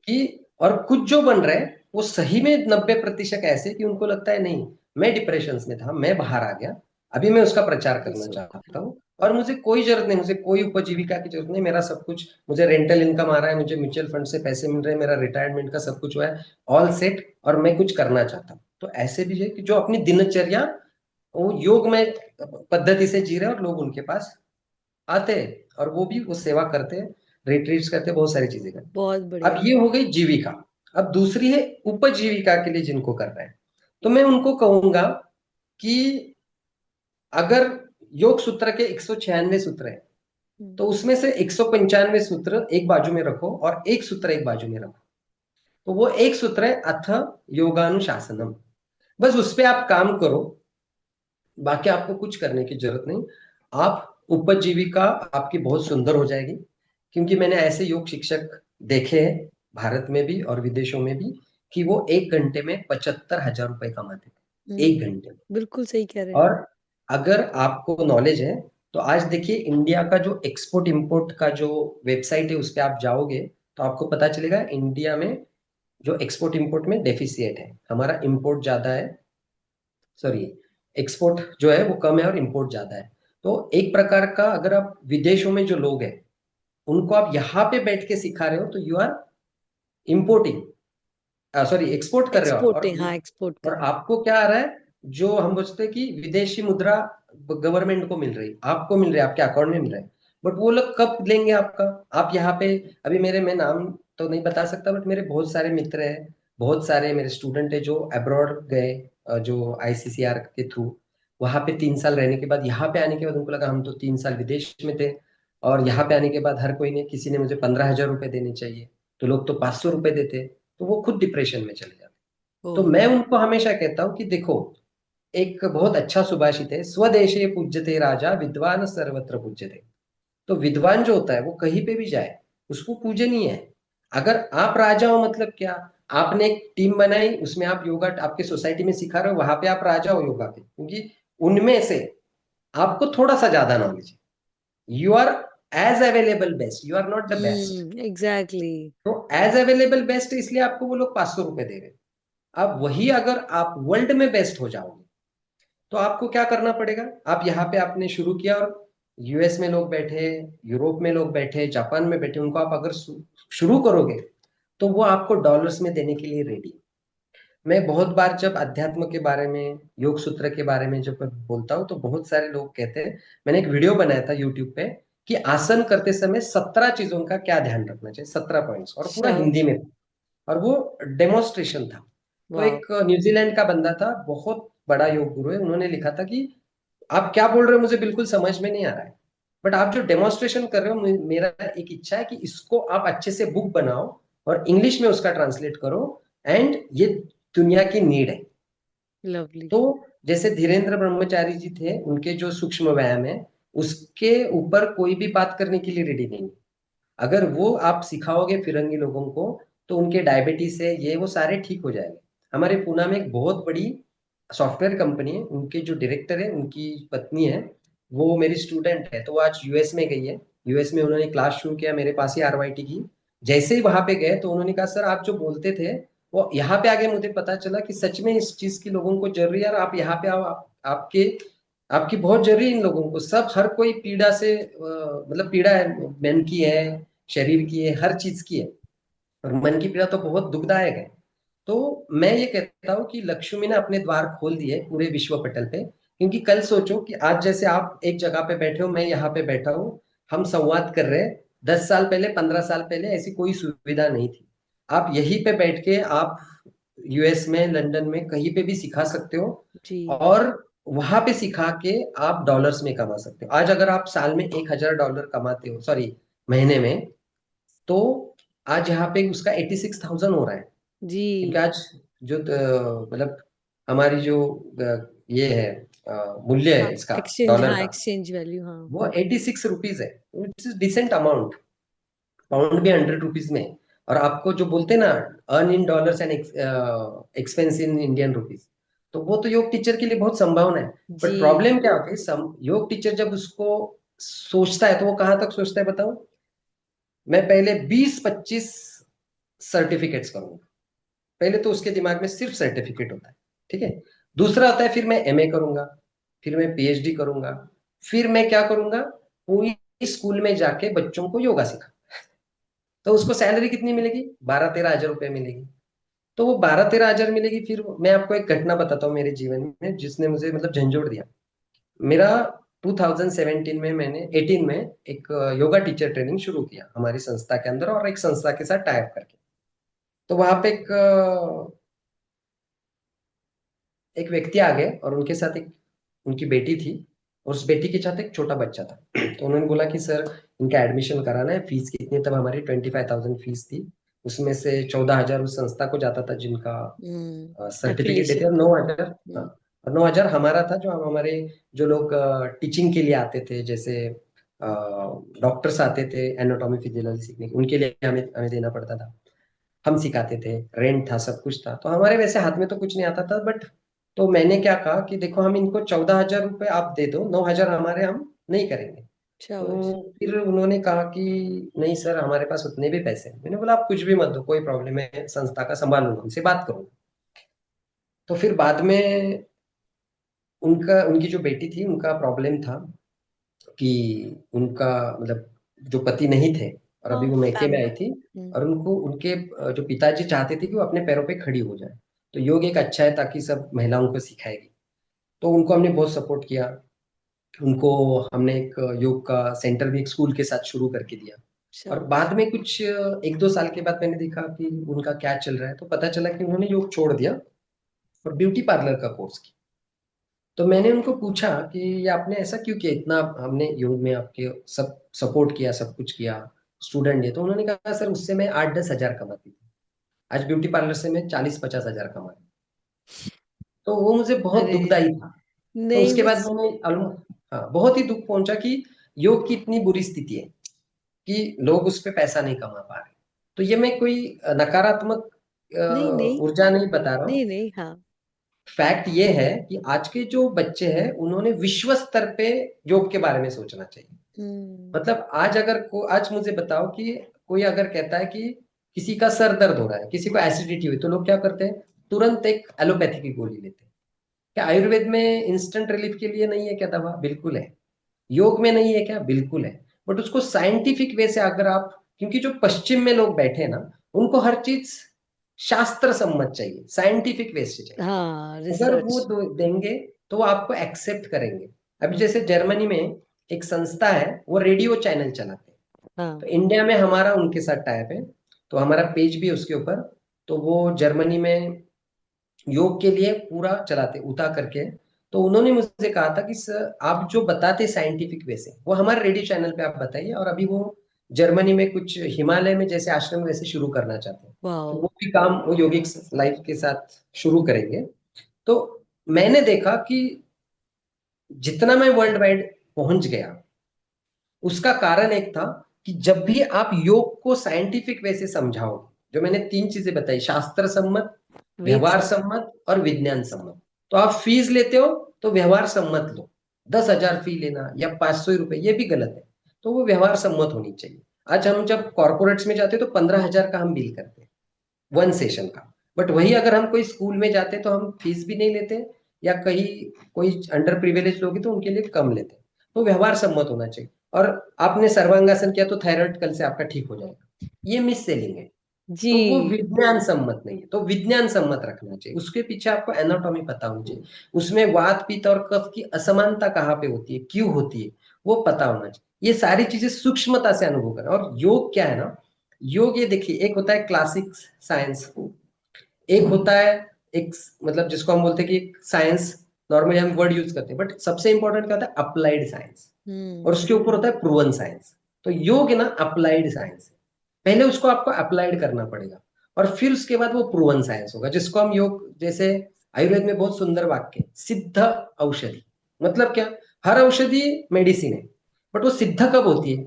कि, और कुछ जो बन रहे हैं वो सही में 90% ऐसे कि उनको लगता है नहीं मैं डिप्रेशन में था मैं बाहर आ गया, अभी मैं उसका प्रचार करना चाहता हूँ, और मुझे कोई जरूरत नहीं, मुझे कोई उपजीविका की जरूरत नहीं, मेरा सब कुछ, मुझे रेंटल इनकम आ रहा है, मुझे म्यूचुअल फंड से पैसे मिल रहे हैं, मेरा रिटायरमेंट का सब कुछ हुआ है, ऑल सेट, और मैं कुछ करना चाहता हूँ। तो ऐसे भी है कि जो अपनी दिनचर्या वो योग में पद्धति से जी रहे हैं और लोग उनके पास आते हैं और वो भी वो सेवा करते हैं, रिट्रीट्स करते हैं, बहुत सारी चीजें करते बहुत हैं। बढ़िया। अब ये हो गई जीविका। अब दूसरी है उपजीविका के लिए जिनको कर रहे हैं, तो मैं उनको कहूंगा कि अगर योग सूत्र के 196 सूत्र है हम्म। तो उसमें से 195 सूत्र एक बाजू में रखो और एक सूत्र एक बाजू में रखो। तो वो एक सूत्र है अथ योगानुशासनम, बस उस पे आप काम करो, बाकी आपको कुछ करने की जरूरत नहीं। आप उपजीविका आपकी बहुत सुंदर हो जाएगी, क्योंकि मैंने ऐसे योग शिक्षक देखे हैं भारत में भी और विदेशों में भी कि वो 1 घंटे में 75,000 रुपए कमाते थे, 1 घंटे में। बिल्कुल सही कह रहे हैं। और अगर आपको नॉलेज है तो आज देखिए इंडिया का जो एक्सपोर्ट इंपोर्ट का जो वेबसाइट है उस पर आप जाओगे तो आपको पता चलेगा इंडिया में जो एक्सपोर्ट इंपोर्ट में डेफिसिएट है, हमारा इंपोर्ट ज्यादा है, सॉरी एक्सपोर्ट जो है वो कम है और इंपोर्ट ज्यादा है। तो एक प्रकार का अगर आप विदेशों में जो लोग हैं उनको आप यहाँ पे बैठ के सिखा रहे हो तो you are importing, sorry export कर रहे हो आप, एक्सपोर्टिंग, हाँ एक्सपोर्ट कर और रहे हैं। आपको क्या आ रहा है, जो हम बोलते हैं कि विदेशी मुद्रा गवर्नमेंट को मिल रही, आपको मिल रही है, आपके अकाउंट में मिल रहा है। बट वो लोग कब लेंगे आपका? आप यहाँ पे, अभी मेरे, मैं नाम तो नहीं बता सकता, बट मेरे बहुत सारे मित्र हैं, बहुत सारे मेरे स्टूडेंट है जो अब्रॉड गए, जो आईसीसीआर के थ्रू, वहां पे 3 साल रहने के बाद यहाँ पे आने के बाद उनको लगा हम तो 3 साल विदेश में थे, और यहाँ पे आने के बाद हर कोई ने, किसी ने मुझे 15,000 रुपए देने चाहिए, तो लोग तो 500 रुपए देते, तो वो खुद डिप्रेशन में चले जाते। तो ओहो। मैं उनको हमेशा कहता हूँ कि देखो, एक बहुत अच्छा सुभाषित है, स्वदेशे पूज्यते राजा विद्वान सर्वत्र पूज्यते। तो विद्वान जो होता है वो कहीं पे भी जाए, उसको पूजनीय है। अगर आप राजा हो, मतलब क्या, आपने एक टीम बनाई, उसमें आप योगा आपके सोसाइटी में सिखा रहे हो, वहां पे आप राजा हो योगा के, क्योंकि उनमें से आपको थोड़ा सा ज्यादा नॉलेज है। You are as available best, you are not the best. Exactly. तो एज अवेलेबल बेस्ट, इसलिए आपको वो लोग 500 रुपए दे रहे हैं। अब वही अगर आप वर्ल्ड में बेस्ट हो जाओगे, तो आपको क्या करना पड़ेगा? आप यहाँ पे आपने शुरू किया, और यूएस में लोग बैठे, यूरोप में लोग बैठे, जापान में बैठे, उनको आप अगर शुरू करोगे, तो वो आपको डॉलर्स में देने के लिए रेडी। मैं बहुत बार जब अध्यात्म के बारे में, योग सूत्र के बारे में जब बोलता हूँ, तो बहुत सारे लोग कहते हैं, मैंने एक वीडियो बनाया था यूट्यूब पे, कि आसन करते समय 17 चीजों का क्या ध्यान रखना चाहिए, 17 पॉइंट्स, और पूरा हिंदी शाबाश। में था, और वो डेमोन्स्ट्रेशन था। तो वाह। एक न्यूजीलैंड का बंदा था, बहुत बड़ा योग गुरु है, उन्होंने लिखा था कि आप क्या बोल रहे हो मुझे बिल्कुल समझ में नहीं आ रहा है, बट आप जो डेमोन्स्ट्रेशन कर रहे हो, मेरा एक इच्छा है कि इसको आप अच्छे से बुक बनाओ, और इंग्लिश में उसका ट्रांसलेट करो, एंड ये दुनिया की नीड है। लवली। तो जैसे धीरेन्द्र ब्रह्मचारी जी थे, उनके जो सूक्ष्म व्यायाम है, उसके ऊपर कोई भी बात करने के लिए रेडी नहीं है। अगर वो आप सिखाओगे फिरंगी लोगों को, तो उनके डायबिटीज है, ये वो सारे ठीक हो जाएंगे। हमारे पुणे में एक बहुत बड़ी सॉफ्टवेयर कंपनी है, उनके जो डायरेक्टर है, उनकी पत्नी है, वो मेरी स्टूडेंट है, तो वो आज यूएस में गई है। यूएस में उन्होंने क्लास शुरू किया मेरे पास ही, आरवाईटी की। जैसे ही वहां पे गए, तो उन्होंने कहा सर आप जो बोलते थे, वो यहाँ पे आगे मुझे पता चला कि सच में इस चीज की लोगों को जरूरी है, और आप यहाँ पे आओ, आपके आपकी बहुत जरूरी है इन लोगों को। सब हर कोई पीड़ा से, मतलब पीड़ा है, मन की है, शरीर की है, हर चीज की है, और मन की पीड़ा तो बहुत दुखदायक है। तो मैं ये कहता हूँ कि लक्ष्मी ने अपने द्वार खोल दिए पूरे विश्व पटल पे, क्योंकि कल सोचो कि आज जैसे आप एक जगह पे बैठे हो, मैं यहाँ पे बैठा हूँ, हम संवाद कर रहे हैं। 10 साल पहले, 15 साल पहले ऐसी कोई सुविधा नहीं थी। आप यहीं पे बैठ के आप यूएस में, लंदन में, कहीं पे भी सिखा सकते हो, जी। और वहां पे सिखा के आप डॉलर्स में कमा सकते हो। आज अगर आप साल में $1,000 कमाते हो, सॉरी, महीने में, तो आज यहाँ पे उसका 86,000 हो रहा है। क्योंकि जी। आज जो मतलब हमारी जो ये है, मूल्य हाँ, है इसका, एक्सचेंज, डॉलर हाँ, का, एक्सचेंज वैल्यू, हाँ। वो 86 रुपीज है, इट्स डिसेंट अमाउंट। पाउंड भी 100 रुपीज में है। और आपको जो बोलते हैं ना, earn in dollars and expense in Indian rupees, तो वो तो योग टीचर के लिए बहुत संभावना है। But ji. प्रॉब्लम क्या होती है, योग टीचर जब उसको सोचता है, तो वो कहाँ तक सोचता है बताओ? मैं पहले 20-25 सर्टिफिकेट्स करूंगा। पहले तो उसके दिमाग में सिर्फ सर्टिफिकेट होता है, ठीक है। दूसरा होता है, फिर मैं एमए करूंगा, फिर मैं पीएचडी करूंगा, फिर मैं क्या करूंगा, पूरी स्कूल में जाके बच्चों को योगा सिखा। तो उसको सैलरी कितनी मिलेगी? 12-13 हजार रुपये मिलेगी। तो वो 12-13 हजार मिलेगी। फिर मैं आपको एक घटना बताता हूँ मेरे जीवन में, जिसने मुझे मतलब झंझोड़ दिया। मेरा 2017 में, मैंने 18 में एक योगा टीचर ट्रेनिंग शुरू किया हमारी संस्था के अंदर, और एक संस्था के साथ टाइप करके। तो वहां पे एक व्यक्ति आ गए, और उनके साथ एक उनकी बेटी थी, और उस बेटी के साथ एक छोटा बच्चा था। तो उन्होंने बोला कि सर, इनका एडमिशन कराना है, फीस कितनी है? तब हमारी 25,000 फीस थी। उसमें से 14,000 उस संस्था को जाता था, जिनका सर्टिफिकेट देते, एफिलिएशन और का, 9,000, हाँ, हम्म। और 9,000 हमारा था, जो हम हमारे, जो लोग टीचिंग के लिए आते थे, जैसे डॉक्टर्स आते थे एनाटॉमी फिजियोलॉजी सीखने के, उनके लिए हमें हमें देना पड़ता था। हम सिखाते थे, रेंट था, सब कुछ था। तो हमारे वैसे हाथ में तो कुछ नहीं आता था, बट तो मैंने क्या कहा कि देखो, हम इनको 14,000 रुपये आप दे दो, 9,000 हमारे, हम नहीं करेंगे। शाबाश। तो फिर उन्होंने कहा कि नहीं सर, हमारे पास उतने भी पैसे नहीं। मैंने बोला आप कुछ भी मत दो, कोई प्रॉब्लम है, संस्था का संभालूंगा, उनसे बात करूंगा। तो फिर बाद में उनका, उनकी जो बेटी थी, उनका प्रॉब्लम था कि उनका मतलब जो पति नहीं थे, और अभी हाँ, वो मैके में फैमिली। आई थी, और उनको उनके जो पिताजी चाहते थे कि वो अपने पैरों पे खड़ी हो जाए। तो योग एक अच्छा है, ताकि सब महिलाओं को सिखाएगी। तो उनको हमने बहुत सपोर्ट किया। उनको हमने एक योग का सेंटर भी एक स्कूल के साथ शुरू करके दिया। और शाबाश। बाद में कुछ 1-2 साल के बाद मैंने देखा कि उनका क्या चल रहा है, तो पता चला कि उन्होंने योग छोड़ दिया और ब्यूटी पार्लर का कोर्स किया। तो मैंने उनको पूछा कि ये आपने ऐसा क्यों किया, इतना हमने योग में आपके सब सपोर्ट किया, सब कुछ किया, स्टूडेंट है। तो उन्होंने कहा सर उससे मैं 8-10 हजार कमाती थी, आज ब्यूटी पार्लर से मैं 40-50 हजार कमा रही हूँ। तो वो मुझे बहुत अरे दुखदाई था। तो नहीं, उसके वो बाद मैंने हाँ, बहुत ही दुख पहुंचा कि योग की इतनी बुरी स्थिति है कि लोग उस पे पैसा नहीं कमा पा रहे। तो ये मैं कोई नकारात्मक नहीं नहीं ऊर्जा नहीं बता रहा नहीं हूँ। नहीं, हाँ। फैक्ट ये है कि आज के जो बच्चे हैं उन्होंने विश्व स्तर पे योग के बारे में सोचना चाहिए। हम्म। मतलब आज अगर आज मुझे बताओ कि कोई अगर कहता है कि किसी का सर दर्द हो रहा है, किसी को एसिडिटी हुई, तो लोग क्या करते हैं, तुरंत एक एलोपैथी की गोली लेते हैं। क्या आयुर्वेद में इंस्टेंट रिलीफ के लिए नहीं है क्या दवा? बिल्कुल है। योग में नहीं है क्या? बिल्कुल है। बट उसको साइंटिफिक वे से अगर आप, क्योंकि जो पश्चिम में लोग बैठे हैं ना, उनको हर चीज शास्त्र सम्मत चाहिए, साइंटिफिक वे से चाहिए। हाँ, अगर वो रिसर्च। देंगे तो वो आपको एक्सेप्ट करेंगे। अभी हम्म। जैसे जर्मनी में एक संस्था है, वो रेडियो चैनल चलाते हैं। हाँ। तो इंडिया में हमारा उनके साथ टाइप है, तो हमारा पेज भी है उसके ऊपर। तो वो जर्मनी में योग के लिए पूरा चलाते उठा करके। तो उन्होंने मुझसे कहा था कि सर आप जो बताते साइंटिफिक वे से, वो हमारे रेडियो चैनल पे आप बताइए। और अभी वो जर्मनी में कुछ हिमालय में जैसे आश्रम वैसे शुरू करना चाहते हैं। तो वाह। वो भी काम वो योगिक लाइफ के साथ शुरू करेंगे। तो मैंने देखा कि जितना मैं वर्ल्ड वाइड पहुंच गया, उसका कारण एक था कि जब भी आप योग को साइंटिफिक वे से समझाओ, जो मैंने 3 चीजें बताई, शास्त्र सम्मत, वेद व्यवहार सब। सम्मत और विज्ञान सम्मत। तो आप फीस लेते हो तो व्यवहार सम्मत लो। 10 हजार फी लेना या 500 रुपए ये भी गलत है। तो वो व्यवहार सम्मत होनी चाहिए। आज हम जब कॉर्पोरेट्स में जाते हैं तो 15 हजार का हम बिल करते हैं 1 सेशन का। बट वही अगर हम कोई स्कूल में जाते तो हम फीस भी नहीं लेते, या कहीं कोई अंडर प्रिविलेज लोग हैं तो उनके लिए कम लेते। तो व्यवहार सम्मत होना चाहिए। और आपने सर्वांगासन किया तो थायराइड कल से आपका ठीक हो जाएगा, ये मिस सेलिंग है। जी। तो वो विज्ञान सम्मत नहीं है। तो विज्ञान सम्मत रखना चाहिए, उसके पीछे आपको एनाटॉमी पता होनी चाहिए, उसमें वात पित्त और कफ की असमानता कहाँ पे होती है, क्यों होती है, वो पता होना चाहिए। ये सारी चीजें सूक्ष्मता से अनुभव करना। और योग क्या है ना, योग ये देखिए, एक होता है क्लासिक साइंस, एक होता है एक, मतलब जिसको हम बोलते हैं कि साइंस, नॉर्मली हम वर्ड यूज करते हैं, बट सबसे इंपॉर्टेंट क्या होता है, अप्लाइड साइंस। और हम्म। उसके ऊपर होता है प्रूवन साइंस। तो योग है ना अप्लाइड साइंस है। पहले उसको आपको अप्लाइड करना पड़ेगा, और फिर उसके बाद वो प्रूवन साइंस होगा, जिसको हम योग, जैसे आयुर्वेद में बहुत सुंदर वाक्य है, सिद्ध औषधि। मतलब क्या, हर औषधि मेडिसिन है, बट वो सिद्ध कब होती है,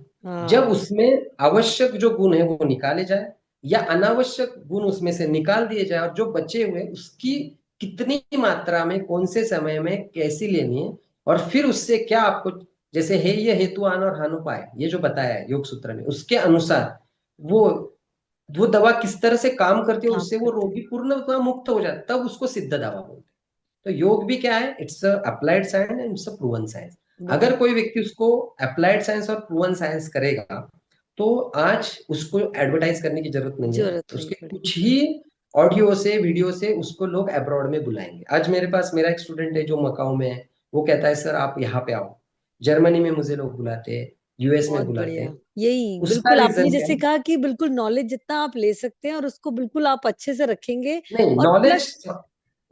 जब हाँ। उसमें आवश्यक जो गुण है वो निकाले जाए, या अनावश्यक गुण उसमें से निकाल दिए जाए, और जो बचे हुए उसकी कितनी मात्रा में कौन से समय में कैसी लेनी है। और फिर उससे क्या आपको, जैसे है ये हेतु आन और हानुपाय, ये जो बताया है योग सूत्र में, उसके अनुसार वो वो दवा किस तरह से काम करती है, काम उससे वो करते रोगी हैं। पूर्णतः मुक्त हो जाता है, तब उसको सिद्ध दवा बोलते हैं। तो योग भी क्या है, it's applied science and it's a proven science. बहुत। अगर कोई व्यक्ति उसको अप्लाइड साइंस और प्रूवन साइंस करेगा, तो आज उसको एडवर्टाइज करने की जरूरत नहीं है। जरूरत नहीं उसके पड़ेगी। कुछ ही ऑडियो से, वीडियो से उसको लोग अब्रॉड में बुलाएंगे। आज मेरे पास मेरा एक स्टूडेंट है जो मकाऊ में है, वो कहता है सर आप यहाँ पे आओ। जर्मनी में मुझे लोग बुलाते हैं, यूएस में बहुत बुलाते बढ़िया। हैं। यही उसका बिल्कुल आपने रीजन क्या जैसे है? कहा कि बिल्कुल नॉलेज जितना आप ले सकते हैं और उसको बिल्कुल आप अच्छे से रखेंगे। नहीं, और नॉलेज, प्लस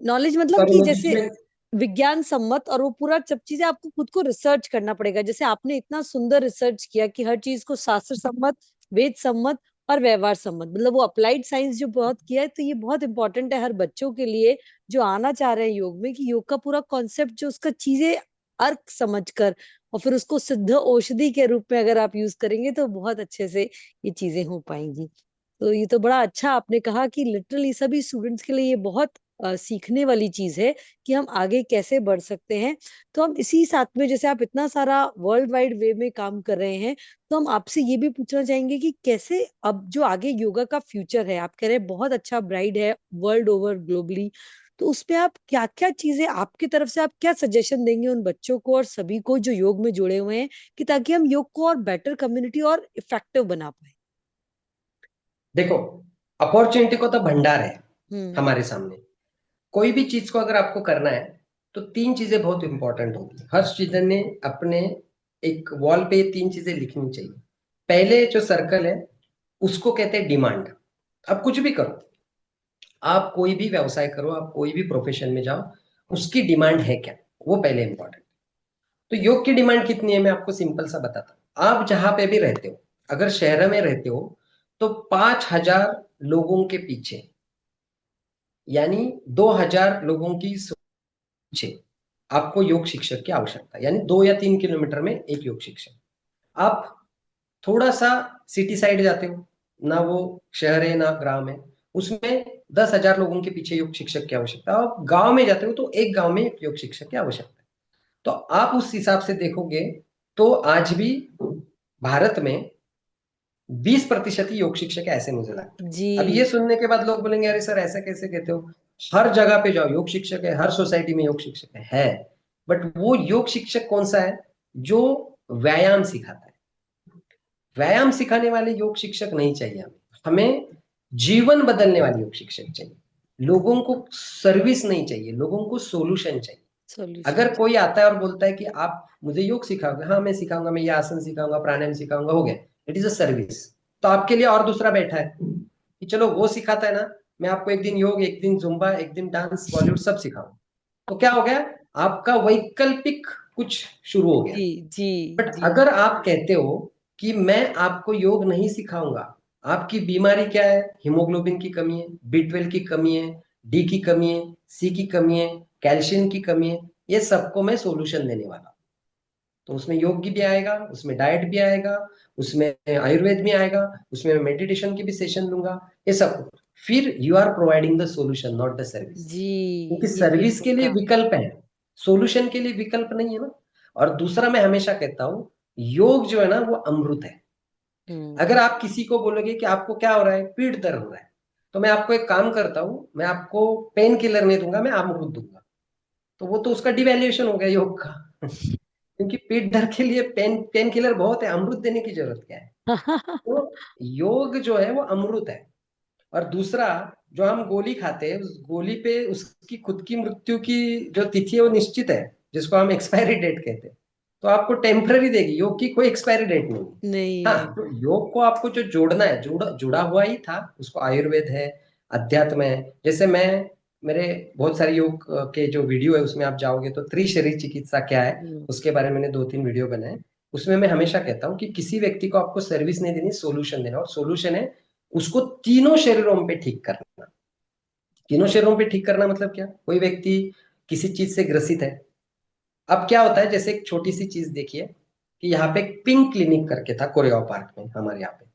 नॉलेज मतलब सॉरी कि मैं बीच जैसे में, विज्ञान सम्मत, और वो पूरा सब चीजें आपको खुद को रिसर्च करना पड़ेगा। जैसे आपने इतना सुंदर रिसर्च किया कि हर चीज को शास्त्र सम्मत, वेद सम्मत और व्यवहार सम्मत, मतलब वो अप्लाइड साइंस जो बहुत किया है। तो ये बहुत इंपॉर्टेंट है हर बच्चों के लिए जो आना चाह रहे हैं योग में, कि योग का पूरा कॉन्सेप्ट जो उसका चीजें अर्क समझकर और फिर उसको सिद्ध औषधि के रूप में अगर आप यूज करेंगे तो बहुत अच्छे से ये चीजें हो पाएंगी। तो ये तो बड़ा अच्छा आपने कहा कि लिटरली सभी स्टूडेंट्स के लिए ये बहुत सीखने वाली चीज है कि हम आगे कैसे बढ़ सकते हैं। तो हम इसी साथ में, जैसे आप इतना सारा वर्ल्ड वाइड वे में काम कर रहे हैं, तो हम आपसे ये भी पूछना चाहेंगे कि कैसे अब जो आगे योगा का फ्यूचर है, आप कह रहे हैं बहुत अच्छा ब्राइड है वर्ल्ड ओवर ग्लोबली, तो उसपे आप क्या क्या चीजें, आपकी तरफ से आप क्या सजेशन देंगे उन बच्चों को और सभी को जो योग में जुड़े हुए हैं, कि ताकि हम योग को और बेटर कम्युनिटी और इफेक्टिव बना पाए। देखो, अपॉर्चुनिटी को तो भंडार है हम्म। हमारे सामने। कोई भी चीज को अगर आपको करना है, तो तीन चीजें बहुत इंपॉर्टेंट होती है। हर स्टूडेंट ने अपने एक वॉल पे ये तीन चीजें लिखनी चाहिए। पहले जो सर्कल है उसको कहते हैं डिमांड। अब कुछ भी करो, आप कोई भी व्यवसाय करो, आप कोई भी प्रोफेशन में जाओ, उसकी डिमांड है क्या, वो पहले इंपॉर्टेंट। तो योग की डिमांड कितनी है, मैं आपको सिंपल सा बताता हूँ। आप जहां पे भी रहते हो, अगर शहर में रहते हो, तो 5,000 लोगों के पीछे, यानी 2,000 लोगों की पीछे आपको योग शिक्षक की आवश्यकता है। यानी 2 या 3 किलोमीटर में एक योग शिक्षक। आप थोड़ा सा सिटी साइड जाते हो, ना वो शहर है ना ग्राम है, उसमें 10,000 लोगों के पीछे योग शिक्षक की आवश्यकता है। आप गांव में जाते हो तो एक गांव में एक योग शिक्षक की आवश्यकता है। तो आप उस हिसाब से देखोगे तो आज भी भारत में 20% ही योग शिक्षक ऐसे मुझे लगता है। अब ये जी सुनने के बाद लोग बोलेंगे अरे सर ऐसा कैसे कहते हो, हर जगह पे जाओ योग शिक्षक है, हर सोसाइटी में योग शिक्षक है। बट वो योग शिक्षक कौन सा है जो व्यायाम सिखाता है? व्यायाम सिखाने वाले योग शिक्षक नहीं चाहिए हमें। हमें जीवन बदलने वाले योग शिक्षक चाहिए। लोगों को सर्विस नहीं चाहिए, लोगों को सोल्यूशन चाहिए। सॉल्यूशन। अगर कोई आता है और बोलता है कि आप मुझे योग सिखाओगे, हाँ मैं सिखाऊंगा, मैं ये आसन सिखाऊंगा, प्राणायाम सिखाऊंगा, हो गया, इट इज अ सर्विस। तो आपके लिए और दूसरा बैठा है कि चलो वो सिखाता है ना, मैं आपको एक दिन योग, एक दिन जुम्बा, एक दिन डांस, बॉलीवुड सब सिखाऊंगा। तो क्या हो गया, आपका वैकल्पिक कुछ शुरू हो गया। जी जी बट जी। अगर आप कहते हो कि मैं आपको योग नहीं सिखाऊंगा, आपकी बीमारी क्या है, हीमोग्लोबिन की कमी है, B12 की कमी है, डी की कमी है, सी की कमी है, कैल्शियम की कमी है, ये सबको मैं सोल्यूशन देने वाला हूं। तो उसमें योग की भी आएगा, उसमें डाइट भी आएगा, उसमें आयुर्वेद भी आएगा, उसमें मेडिटेशन की भी सेशन दूंगा, ये सब। फिर you are providing the solution not the service. जी क्योंकि ये भी सर्विस के लिए होता। विकल्प है, सोल्यूशन के लिए विकल्प नहीं है ना। और दूसरा मैं हमेशा कहता हूं, योग जो है ना वो अमृत है। हम्म। अगर आप किसी को बोलोगे कि आपको क्या हो रहा है, पीठ दर्द हो रहा है, तो मैं आपको एक काम करता हूं, मैं आपको पेन किलर नहीं दूंगा, मैं अमृत दूंगा। तो वो तो उसका डिवैल्यूएशन हो गया योग का। क्योंकि पीठ दर्द के लिए पेन किलर बहुत है, अमृत देने की जरूरत क्या है। तो योग जो है वो अमृत है। और दूसरा, जो हम गोली खाते हैं, उस गोली पे उसकी खुद की मृत्यु की जो तिथि है वो निश्चित है, जिसको हम एक्सपायरी डेट कहते हैं। तो आपको टेम्पररी देगी, योग की कोई एक्सपायरी डेट नहीं है। नहीं हाँ, तो योग को आपको जो जोड़ना है, जुड़ा हुआ ही था, उसको आयुर्वेद है, अध्यात्म है। जैसे मैं, मेरे बहुत सारे योग के जो वीडियो है उसमें आप जाओगे तो त्रिशरीर चिकित्सा क्या है, हम्म, उसके बारे में मैंने 2-3 वीडियो बनाए। उसमें मैं हमेशा कहता हूँ कि किसी व्यक्ति को आपको सर्विस नहीं देनी, सोल्यूशन देना। और सोल्यूशन है उसको तीनों शरीरों पे ठीक करना। तीनों शरीरों पे ठीक करना मतलब क्या, कोई व्यक्ति किसी चीज से ग्रसित है। अब क्या होता है, जैसे एक छोटी सी चीज देखिए कि यहाँ पे एक पिंक क्लिनिक करके था कोरेगांव पार्क में हमारे यहाँ पे।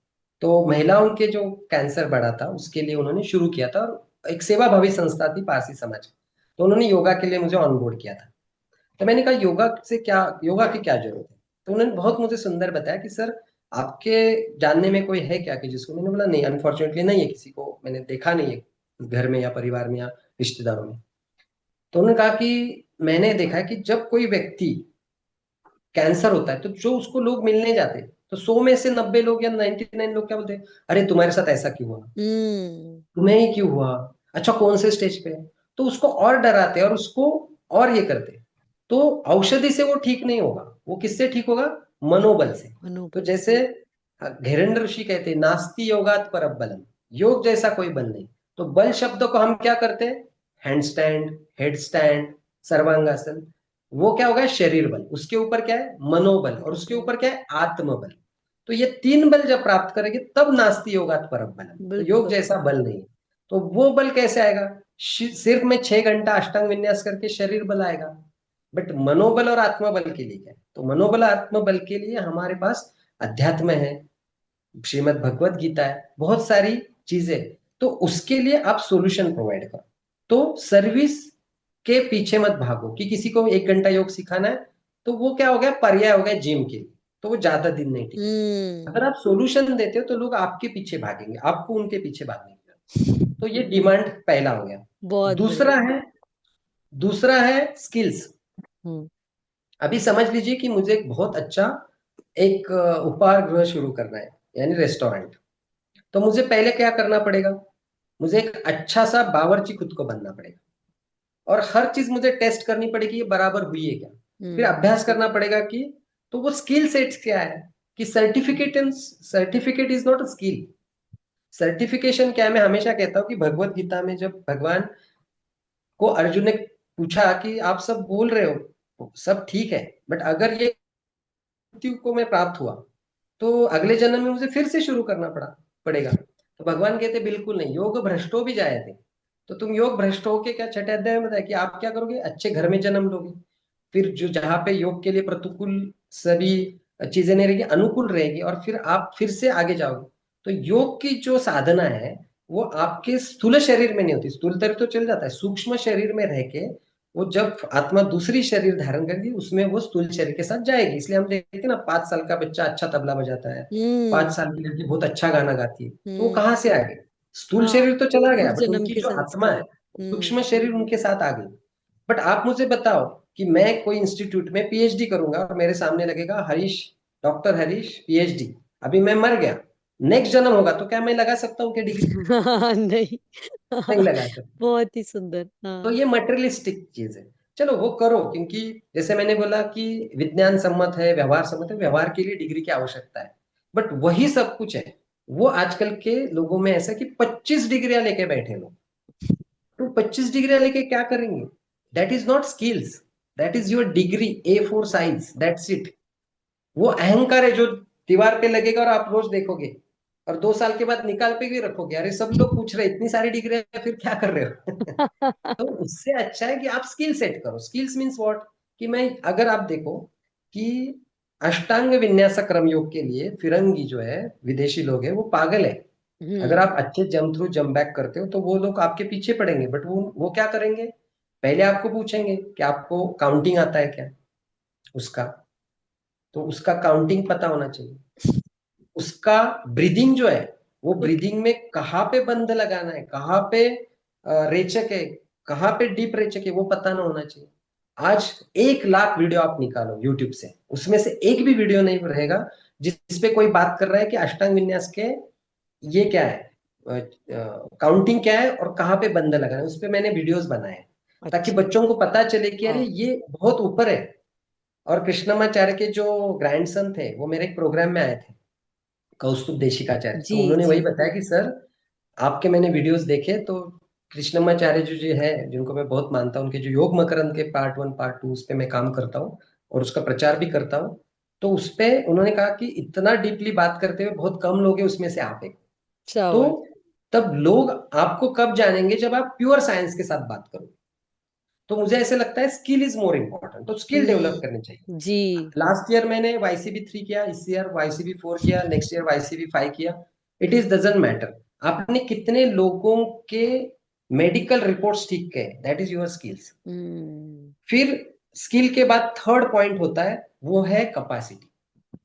तो महिलाओं के जो कैंसर बढ़ा था उसके लिए उन्होंने शुरू किया था, और एक सेवा भावी संस्था थी पारसी समाज। तो उन्होंने योगा के लिए मुझे ऑनबोर्ड किया था। तो मैंने कहा योगा से क्या, योगा की क्या जरूरत है। तो उन्होंने बहुत मुझे सुंदर बताया कि सर आपके जानने में कोई है क्या कि जिसको, मैंने बोला नहीं, अनफॉर्चुनेटली नहीं है, किसी को मैंने देखा नहीं है घर में या परिवार में या रिश्तेदारों में। तो उन्होंने कहा कि मैंने देखा है कि जब कोई व्यक्ति कैंसर होता है तो जो उसको लोग मिलने जाते हैं, तो 100 में से 90 लोग या 99 लोग क्या बोलते हैं, अरे तुम्हारे साथ ऐसा क्यों हुआ, हम्म। तुम्हें ही क्यों हुआ, अच्छा कौन से स्टेज पे है। तो उसको और डराते और उसको और ये करते। तो औषधि से वो ठीक नहीं होगा, वो किससे ठीक होगा, मनोबल से। तो मनोबल जैसे से। धीरेन्द्र ऋषि कहते हैं नास्ति योगात परबलम, योग जैसा कोई बल नहीं। तो बल शब्द को हम क्या करते हैं, hand stand, head stand, sarvangasana. वो क्या होगा, शरीर बल, उसके ऊपर क्या है, मनोबल, और उसके ऊपर क्या है, आत्मबल। तो ये तीन बल जब प्राप्त करेंगे तब नास्ति योगात परम बलम, तो योग बिल्कुल। जैसा बल नहीं है। तो वो बल कैसे आएगा, सिर्फ में 6 घंटा अष्टांग विन्यास करके शरीर बल आएगा। बट मनोबल और आत्मबल के लिए क्या है, तो मनोबल आत्मबल के लिए हमारे पास अध्यात्म है, श्रीमद् भगवत गीता है, बहुत सारी चीजें। तो उसके लिए आप सॉल्यूशन प्रोवाइड करो। तो सर्विस के पीछे मत भागो कि किसी को 1 घंटा योग सिखाना है, तो वो क्या हो गया, पर्याय हो गया जिम के लिए, तो वो ज्यादा दिन नहीं टिकेगा। अगर हम्म। आप सॉल्यूशन देते हो तो लोग आपके पीछे भागेंगे, आपको उनके पीछे भागने की जरूरत। तो ये डिमांड पहला हो गया। बहुत दूसरा बढ़िया। है, दूसरा है स्किल्स। हम्म। अभी समझ लीजिए कि मुझे एक बहुत अच्छा एक उपहार गृह शुरू करना है, यानी रेस्टोरेंट। तो मुझे पहले क्या करना पड़ेगा, मुझे एक अच्छा सा बावर्ची खुद को बनना पड़ेगा। और हर चीज मुझे टेस्ट करनी पड़ेगी ये बराबर हुई है क्या। फिर हम्म। अभ्यास करना पड़ेगा कि, तो वो स्किल सेट्स क्या है, कि certificate is not a skill. Certification क्या है, मैं हमेशा कहता हूँ कि भगवत गीता में जब भगवान को अर्जुन ने पूछा कि आप सब बोल रहे हो सब ठीक है, बट अगर ये मृत्यु को मैं प्राप्त हुआ तो अगले जन्म में मुझे फिर से शुरू करना पड़ेगा। तो भगवान कहते बिल्कुल नहीं, योग भ्रष्ट हो भी जाए थे तो तुम योग भ्रष्ट होके क्या, छठे अध्याय में बताया कि आप क्या करोगे, अच्छे घर में जन्म लोगे, फिर जो जहां पे योग के लिए प्रतिकूल सभी चीजें नहीं रहेगी, अनुकूल रहेगी, और फिर आप फिर से आगे जाओगे। तो योग की जो साधना है वो आपके स्थूल शरीर में नहीं होती, स्थूल शरीर तो चल जाता है, सूक्ष्म शरीर में रह के वो जब आत्मा दूसरी शरीर धारण करेगी उसमें वो स्थूल शरीर के साथ जाएगी। इसलिए हम देखते हैं ना, 5 साल का बच्चा अच्छा तबला बजाता है, हम्म। 5 साल की लड़की बहुत अच्छा गाना गाती है, तो वो हम्म। कहाँ से आ गए, स्थूल हाँ, शरीर तो चला गया पूर्व बट जन्म उनकी के जो आत्मा संस्कार। है सूक्ष्म शरीर उनके साथ आ गई। बट आप मुझे बताओ कि मैं कोई इंस्टीट्यूट में पीएचडी करूंगा और मेरे सामने लगेगा हरीश, डॉक्टर हरीश पीएचडी, अभी मैं मर गया, नेक्स्ट जन्म होगा तो क्या मैं लगा सकता हूँ क्या डिग्री? हाँ, नहीं। नहीं हाँ, लगा सकता। बहुत ही सुंदर। तो हाँ। ये मटेरियलिस्टिक चीज है। चलो वो करो, क्योंकि जैसे मैंने बोला कि विज्ञान सम्मत है, व्यवहार सम्मत है, व्यवहार के लिए डिग्री की आवश्यकता है, बट वही सब कुछ है। वो आजकल के लोगों में ऐसा कि 25 डिग्रियां लेके बैठे लोग, तो 25 डिग्रियां लेके क्या करेंगे? That is not skills, that is your degree, A4 size, that's it. वो अहंकार है जो दीवार पे लगेगा और आप रोज देखोगे, और 2 साल के बाद निकाल पे भी रखोगे, अरे सब लोग पूछ रहे इतनी सारी डिग्री है फिर क्या कर रहे हो? तो उससे अच्छा है कि आप स्किल सेट करो। स्किल्स मीन्स व्हाट, कि मैं, अगर आप देखो कि अष्टांग विन्यास क्रम योग के लिए फिरंगी जो है, विदेशी लोग हैं, वो पागल है। अगर हम्म। आप अच्छे जंप थ्रू जंप बैक करते हो तो वो लोग आपके पीछे पड़ेंगे, बट वो क्या करेंगे, पहले आपको पूछेंगे कि आपको काउंटिंग आता है क्या, उसका, तो उसका काउंटिंग पता होना चाहिए। उसका ब्रीदिंग जो है, वो ओके। ब्रीदिंग में कहाँ पे बंद लगाना है, कहाँ पे रेचक है, कहाँ पे डीप रेचक है, वो पता ना होना चाहिए। आज 1 लाख वीडियो आप निकालो यूट्यूब से, उसमें से एक भी वीडियो नहीं रहेगा जिसपे कोई बात कर रहा है कि अष्टांग विन्यास के ये क्या है, काउंटिंग क्या है और कहाँ पे बंद लगाना है। उस पे मैंने वीडियोस बनाए हैं, ताकि अच्छा। बच्चों को पता चले कि अरे हाँ। ये बहुत ऊपर है। और कृष्णमाचार्य के जो ग्रैंडसन थे वो मेरे एक प्रोग्राम में आए थे, कौस्तुभ देशिकाचार्य, जी। तो उन्होंने जी। वही बताया कि सर आपके मैंने वीडियोस देखे, तो कृष्णमाचार्य जो है, जिनको मैं बहुत मानता हूँ, उनके जो योग मकरंद के पार्ट 1 पार्ट 2 उस पे मैं काम करता हूँ और उसका प्रचार भी करता हूँ। तो उस पे उन्होंने कहा कि इतना डीपली बात करते हुए बहुत कम लोग हैं, उसमें से आप एक। तो शाबाश। तब लोग आपको कब जानेंगे, जब आप प्योर साइंस के साथ बात करो। तो मुझे ऐसे लगता है स्किल इज मोर इम्पोर्टेंट, तो स्किल डेवलप करनी चाहिए। जी। लास्ट ईयर मैंने YCB3 किया, इस ईयर YCB4 किया, नेक्स्ट ईयर YCB5 किया। इट इज डजेंट मैटर आपने कितने लोगों के मेडिकल रिपोर्ट्स ठीक किए, दैट इज योर स्किल्स। हम्म। फिर स्किल के बाद थर्ड पॉइंट होता है, वो है कैपेसिटी।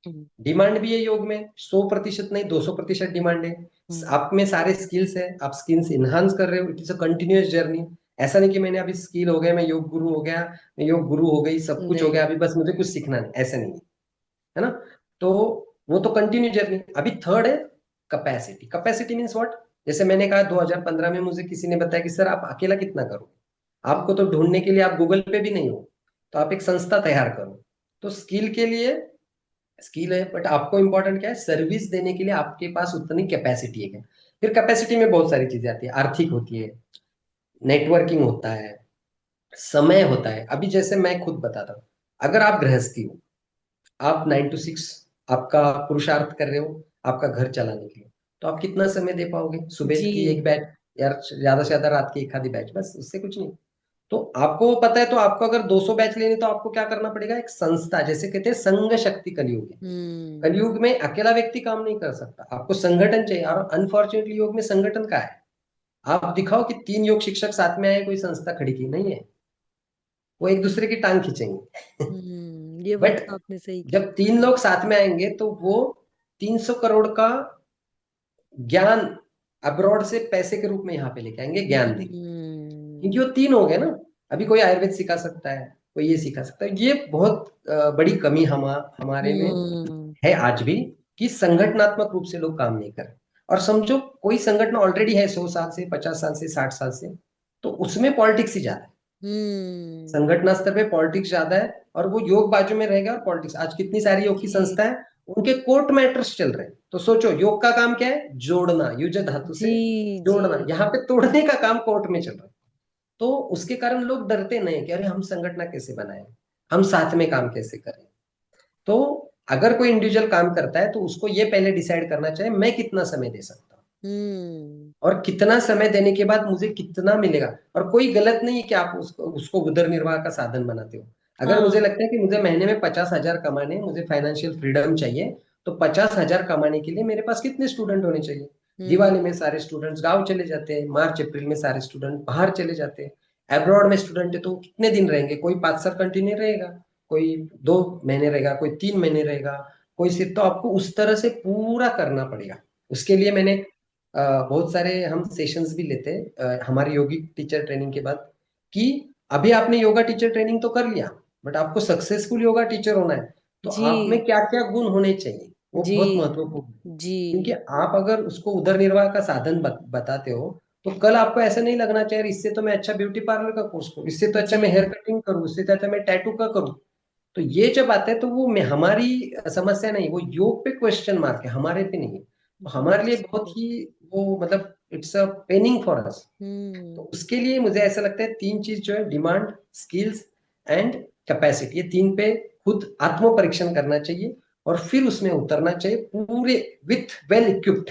हम्म। डिमांड भी है योग में, 100% नहीं 200% डिमांड है। हम्म। आप में सारे स्किल्स है, आप स्किल्स इनहांस कर रहे हो, it is a continuous journey. ऐसा नहीं कि मैंने अभी स्किल हो गया, मैं योग गुरु हो गया, मैं योग गुरु हो गई, सब कुछ हो नहीं। गया, अभी बस मुझे कुछ सीखना नहीं, ऐसा नहीं है ना। तो वो तो कंटिन्यू जर्नी। अभी थर्ड है कैपेसिटी। कैपेसिटी मीन्स व्हाट, जैसे मैंने कहा 2015 में मुझे किसी ने बताया कि सर आप अकेला कितना करो, आपको तो ढूंढने के लिए आप गूगल पे भी नहीं हो, तो आप एक संस्था तैयार करो। तो स्किल के लिए स्किल है, बट आपको इंपॉर्टेंट क्या है, सर्विस देने के लिए आपके पास उतनी कैपेसिटी है क्या। फिर कैपेसिटी में बहुत सारी चीजें आती है, आर्थिक होती है, नेटवर्किंग होता है, समय होता है। अभी जैसे मैं खुद बताता हूँ, अगर आप गृहस्थी हो, आप 9 to 6 आपका पुरुषार्थ कर रहे हो आपका घर चलाने के लिए, तो आप कितना समय दे पाओगे, सुबह की जी। एक बैच, यार ज्यादा से ज्यादा रात की एक आधी बैच, बस उससे कुछ नहीं। तो आपको पता है, तो आपको अगर 200 बैच लेने, तो आपको क्या करना पड़ेगा, एक संस्था, जैसे कहते हैं संघ शक्ति कलयुग है। हम्म। कलयुग में अकेला व्यक्ति काम नहीं कर सकता, आपको संगठन चाहिए, और अनफॉर्चुनेटली योग में संगठन का है। आप दिखाओ कि 3 योग शिक्षक साथ में आए, कोई संस्था खड़ी की नहीं है, वो एक दूसरे की टांग खींचेंगे। ये बात बट तो आपने सही की। जब 3 लोग साथ में आएंगे तो वो 300 करोड़ का ज्ञान अब्रॉड से पैसे के रूप में यहाँ पे लेके आएंगे, ज्ञान देंगे, क्योंकि हम्म। वो 3 हो गए ना। अभी कोई आयुर्वेद सिखा सकता है, कोई ये सिखा सकता है, ये बहुत बड़ी कमी हमारे में हम्म। है आज भी, कि संगठनात्मक रूप से लोग काम नहीं कर रहे। और समझो कोई संगठन ऑलरेडी है 100 साल से, 50 साल से, 60 साल से, तो उसमें पॉलिटिक्स ही ज्यादा है। हम्म। संगठन स्तर पे पॉलिटिक्स ज्यादा है, और वो योग बाजू में रहेगा और पॉलिटिक्स। आज कितनी सारी योग की जी संस्था है, उनके कोर्ट मैटर्स चल रहे हैं। तो सोचो, योग का काम क्या है? जोड़ना, युज धातु जी से जी। जोड़ना। यहाँ पे तोड़ने का काम कोर्ट में चल रहा है। तो उसके कारण लोग डरते नहीं कि अरे हम संगठन कैसे बनाए, हम साथ में काम कैसे करें। तो अगर कोई इंडिविजुअल काम करता है तो उसको ये पहले डिसाइड करना चाहिए, मैं कितना समय दे सकता हूँ, हम्म। और कितना समय देने के बाद मुझे कितना मिलेगा। और कोई गलत नहीं है कि आप उसको उसको उदर निर्वाह का साधन बनाते हो। अगर मुझे हाँ। लगता है कि मुझे महीने में 50,000 कमाने, मुझे फाइनेंशियल फ्रीडम चाहिए, तो 50,000 कमाने के लिए मेरे पास कितने स्टूडेंट होने चाहिए? हम्म। दिवाली में सारे स्टूडेंट्स गांव चले जाते हैं, मार्च अप्रैल में सारे स्टूडेंट बाहर चले जाते हैं। अब्रॉड में स्टूडेंट है तो कितने दिन रहेंगे? कोई 5 साल कंटिन्यू रहेगा, कोई 2 महीने रहेगा, कोई 3 महीने रहेगा, कोई सिर्फ। तो आपको उस तरह से पूरा करना पड़ेगा। उसके लिए मैंने बहुत सारे हम सेशंस भी लेते हैं हमारी योगिक टीचर ट्रेनिंग के बाद, कि अभी आपने योगा टीचर ट्रेनिंग तो कर लिया, बट आपको सक्सेसफुल योगा टीचर होना है, तो आप में जी क्या क्या गुण होने चाहिए, वो जी बहुत महत्वपूर्ण है। जी। क्योंकि आप अगर उसको उदरनिर्वाह का साधन बताते हो, तो कल आपको ऐसा नहीं लगना चाहिए इससे तो मैं अच्छा ब्यूटी पार्लर का कोर्स करूँ, इससे तो अच्छा मैं हेयर जी कटिंग करूँ, इससे तो अच्छा मैं टैटू का करूँ। तो ये जब आता है तो वो में हमारी समस्या नहीं, वो योग पे क्वेश्चन मार्क है, हमारे पे नहीं है। तो हमारे बहुत ही लिए बहुत सुंदर। ही वो मतलब it's a paining for us. तो हम्म। उसके लिए मुझे ऐसा लगता है 3 चीज जो है, डिमांड, स्किल्स एंड कैपेसिटी, ये 3 पे खुद आत्म परीक्षण करना चाहिए, और फिर उसमें उतरना चाहिए पूरे विथ वेल इक्विप्ड।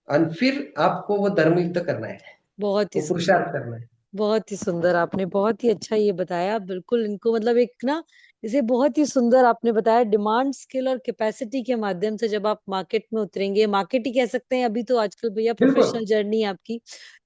और फिर आपको वो धर्म युद्ध करना है, बहुत ही वो सुंदर। पुरुषार्थ करना है। बहुत ही सुंदर, आपने बहुत ही अच्छा ये बताया। बिल्कुल इनको मतलब एक ना, इसे बहुत ही सुंदर आपने बताया। डिमांड, स्किल और कैपेसिटी के माध्यम से जब आप मार्केट में उतरेंगे, मार्केट ही कह सकते हैं अभी तो आजकल भैया, बिल्कुल। प्रोफेशनल जर्नी है आपकी।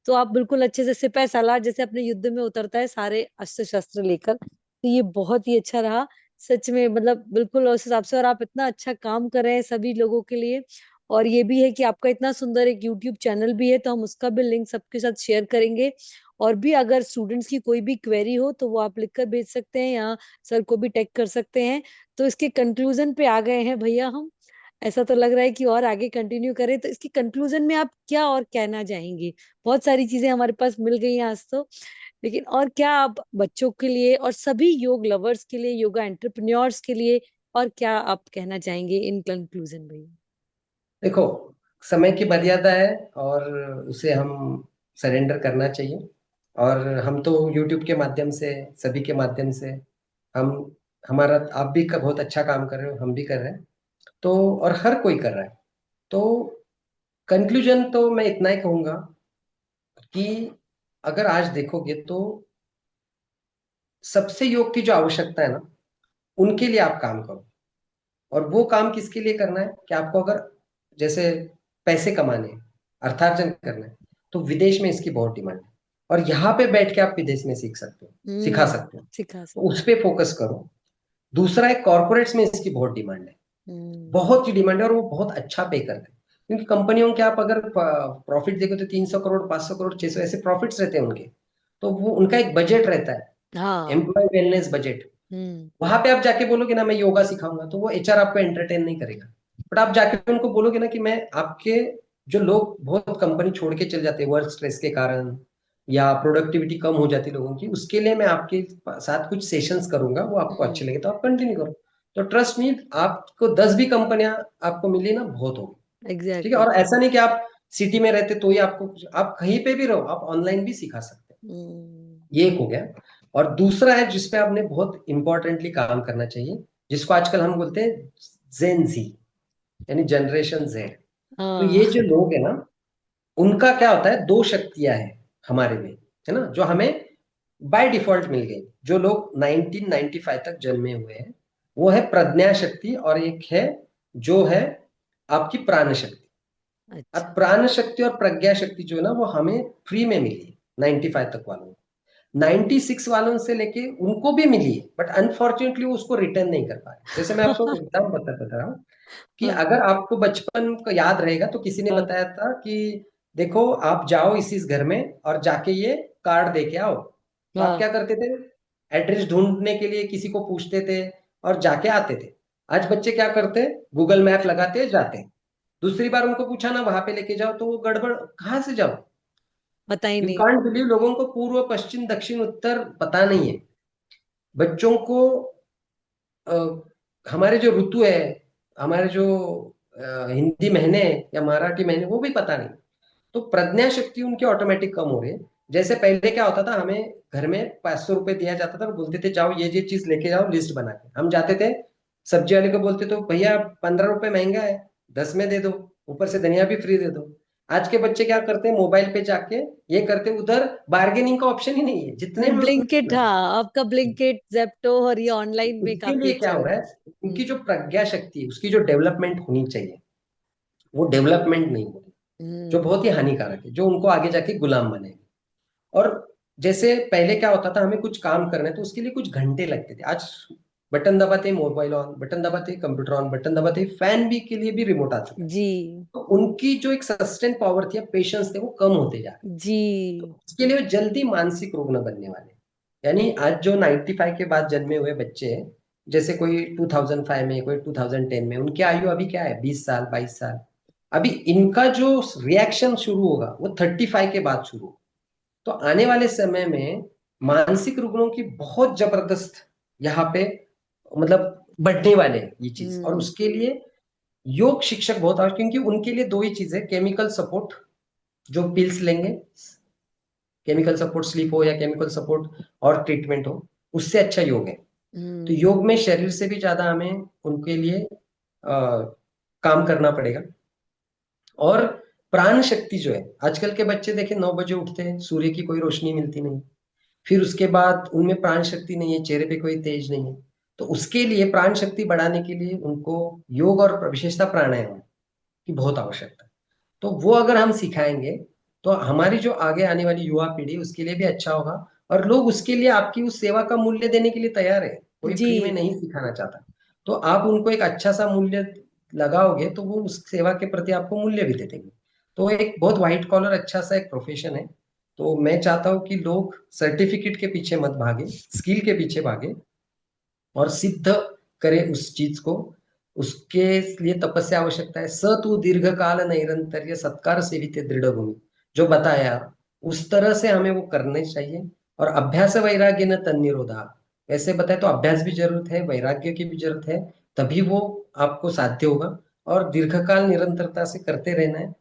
तो आप बिल्कुल अच्छे से सिपाही सालार जैसे अपने युद्ध में उतरता है सारे अस्त्र शस्त्र लेकर। तो ये बहुत ही अच्छा रहा सच में, मतलब बिल्कुल उस हिसाब से। और आप इतना अच्छा काम कर रहे हैं सभी लोगों के लिए। और ये भी है कि आपका इतना सुंदर एक यूट्यूब चैनल भी है, तो हम उसका भी लिंक सबके साथ शेयर करेंगे। और भी अगर स्टूडेंट्स की कोई भी क्वेरी हो तो वो आप लिखकर भेज सकते हैं, या सर को भी टैग कर सकते हैं। तो इसके कंक्लूजन पे आ गए हैं भैया हम। ऐसा तो लग रहा है कि और आगे कंटिन्यू करें, तो इसके कंक्लूजन में आप क्या और कहना चाहेंगे? बहुत सारी चीजें हमारे पास मिल गई हैं आज तो, लेकिन और क्या आप बच्चों के लिए और सभी योग लवर्स के लिए, योगा एंटरप्रेन्योर्स के लिए और क्या आप कहना चाहेंगे इन कंक्लूजन भैया? देखो, समय की मर्यादा है, और उसे हम सरेंडर करना चाहिए। और हम तो यूट्यूब के माध्यम से, सभी के माध्यम से, हम हमारा, आप भी का बहुत अच्छा काम कर रहे हो, हम भी कर रहे हैं। तो और हर कोई कर रहा है। तो कंक्लूजन तो मैं इतना ही कहूंगा कि अगर आज देखोगे तो सबसे योग की जो आवश्यकता है ना, उनके लिए आप काम करो। और वो काम किसके लिए करना है कि आपको अगर जैसे पैसे कमाने हैं, अर्थार्जन करना है, तो विदेश में इसकी बहुत डिमांड है। और यहाँ पे बैठ के आप विदेश में सीख सकते हो, सिखा सकते हो। सिखा तो सकते उस हैं। पे फोकस करो। दूसरा है, कॉर्पोरेट्स में इसकी बहुत डिमांड है, हम्म। बहुत ही डिमांड है, और वो बहुत अच्छा पे करते हैं। क्योंकि कंपनियों के आप अगर प्रॉफिट देखो तो 300 करोड़, 500 करोड़, 600, ऐसे प्रॉफिट्स रहते हैं उनके। तो वो उनका एक बजट रहता है, हाँ। Employee wellness budget. हम्म। वहां पे आप जाके बोलोगे ना मैं योगा सिखाऊंगा, तो वो एचआर आपको एंटरटेन नहीं करेगा। बट आप जाके उनको बोलोगे ना कि मैं आपके, जो लोग बहुत कंपनी छोड़ के चल जाते हैं वर्क स्ट्रेस के कारण, या प्रोडक्टिविटी कम हो जाती है लोगों की, उसके लिए मैं आपके साथ कुछ सेशंस करूंगा, वो आपको अच्छे हम्म। लगे तो आप कंटिन्यू करो। तो ट्रस्ट मी, आपको 10 भी कंपनियां आपको मिली ना, बहुत होगी। ठीक है। एग्जैक्टली। और ऐसा नहीं कि आप सिटी में रहते तो ही आपको आप कहीं पे भी रहो, आप ऑनलाइन भी सिखा सकते हैं। हम्म। ये एक हो गया। और दूसरा है जिसपे आपने बहुत इंपॉर्टेंटली काम करना चाहिए, जिसको आजकल हम बोलते हैं जेन जी, यानी जनरेशन जेड। तो हाँ। ये जो लोग है ना, उनका क्या होता है, 2 शक्तियां हैं हमारे में, है ना, जो हमें बाय डिफॉल्ट मिल गई। जो लोग 1995 तक जन्मे हुए हैं, वो है प्रज्ञा शक्ति, और एक है जो है आपकी प्राण शक्ति। अब अच्छा। प्राण शक्ति और प्रज्ञा शक्ति जो है ना, वो हमें फ्री में मिली 95 तक वालों को। 96 वालों से लेके उनको भी मिली है, बट अनफॉर्चुनेटली वो उसको रिटर्न नहीं कर पाए। जैसे मैं आपको एग्जाम बता रहा हूँ, कि हाँ अगर आपको बचपन का याद रहेगा तो किसी ने हाँ बताया था कि देखो आप जाओ इस घर में और जाके ये कार्ड दे के आओ। तो आप हाँ। क्या करते थे? एड्रेस ढूंढने के लिए किसी को पूछते थे और जाके आते थे। आज बच्चे क्या करते हैं? गूगल मैप लगाते हैं, जाते हैं। दूसरी बार उनको पूछा ना वहां पे लेके जाओ, तो वो गड़बड़, कहाँ से जाओ? पता ही यू नहीं। कांट बिलीव, लोगों को पूर्व पश्चिम दक्षिण उत्तर पता नहीं है। बच्चों को अ, हमारे जो ऋतु है, हमारे जो हिंदी महीने या मराठी महीने, वो भी पता नहीं। तो प्रज्ञा शक्ति उनकी ऑटोमेटिक कम हो रही है। जैसे पहले क्या होता था, हमें घर में 500 रुपए दिया जाता था और बोलते थे जाओ ये चीज लेके जाओ, लिस्ट बना के। हम जाते थे, सब्जी वाले को बोलते तो भैया 15 रुपए महंगा है, 10 में दे दो, ऊपर से धनिया भी फ्री दे दो। आज के बच्चे क्या करते हैं, मोबाइल पे जाके ये करते, उधर बार्गेनिंग का ऑप्शन ही नहीं है, जितने नहीं, में उतने ब्लिंकिट, में। हाँ, आपका ब्लिंकिट, जेप्टो और ये ऑनलाइन में उसके काफी लिए क्या चल हो रहा रहा है। है, उनकी जो प्रज्ञा शक्ति है, उसकी जो डेवलपमेंट होनी चाहिए, वो डेवलपमेंट नहीं हो रही, जो हम्म। बहुत ही हानिकारक है, जो उनको आगे जाके गुलाम बनेगा। और जैसे पहले क्या होता था, हमें कुछ काम करना है तो उसके लिए कुछ घंटे लगते थे। आज बटन दबाते ही मोबाइल ऑन, बटन दबाते ही कंप्यूटर ऑन, बटन दबाते ही फैन भी के लिए भी रिमोट आ चुका है। जी। तो उनकी जो एक सस्टेन पावर थी, पेशेंस थे, वो कम होते जा रहे हैं। जी। तो उसके लिए वो जल्दी मानसिक रुग्ण बनने वाले हैं। यानी आज जो 95 के बाद जन्मे हुए बच्चे हैं, जैसे कोई 2005 में, कोई 2010 में, उनकी आयु अभी क्या है, 20 साल, 22 साल। अभी इनका जो रिएक्शन शुरू होगा वो 35 के बाद शुरू होगा। तो आने वाले समय में मानसिक रुग्णों की बहुत जबरदस्त यहाँ पे मतलब बढ़ने वाले हैं ये चीज। और हम्म। उसके लिए योग शिक्षक बहुत आवश्यक, क्योंकि उनके लिए दो ही चीज है, केमिकल सपोर्ट, जो पिल्स लेंगे, केमिकल सपोर्ट स्लीप हो या केमिकल सपोर्ट और ट्रीटमेंट हो, उससे अच्छा योग है। तो हम्म। योग में शरीर से भी ज्यादा हमें उनके लिए काम करना पड़ेगा। और प्राण शक्ति जो है, आजकल के बच्चे देखें 9 बजे उठते हैं, सूर्य की कोई रोशनी मिलती नहीं, फिर उसके बाद उनमें प्राण शक्ति नहीं है, चेहरे पे कोई तेज नहीं है। तो उसके लिए प्राण शक्ति बढ़ाने के लिए उनको योग और विशेषता प्राणायाम की बहुत आवश्यकता है। तो वो अगर हम सिखाएंगे तो हमारी जो आगे आने वाली युवा पीढ़ी, उसके लिए भी अच्छा होगा। और लोग उसके लिए आपकी उस सेवा का मूल्य देने के लिए तैयार है, कोई जी। फ्री में नहीं सिखाना चाहता। तो आप उनको एक अच्छा सा मूल्य लगाओगे तो वो उस सेवा के प्रति आपको मूल्य भी दे देंगे। तो एक बहुत व्हाइट कॉलर अच्छा सा एक प्रोफेशन है। तो मैं चाहता हूँ कि लोग सर्टिफिकेट के पीछे मत भागे, स्किल के पीछे भागे और सिद्ध करे उस चीज को। उसके लिए तपस्या आवश्यकता है। स तू दीर्घ काल नैरंतर्य सत्कार सेविते दृढ़ भूमि, जो बताया उस तरह से हमें वो करने चाहिए। और अभ्यास वैराग्य न तन्निरोधा, ऐसे बताए तो अभ्यास भी जरूरत है, वैराग्य की भी जरूरत है, तभी वो आपको साध्य होगा। और दीर्घकाल निरंतरता से करते रहना है।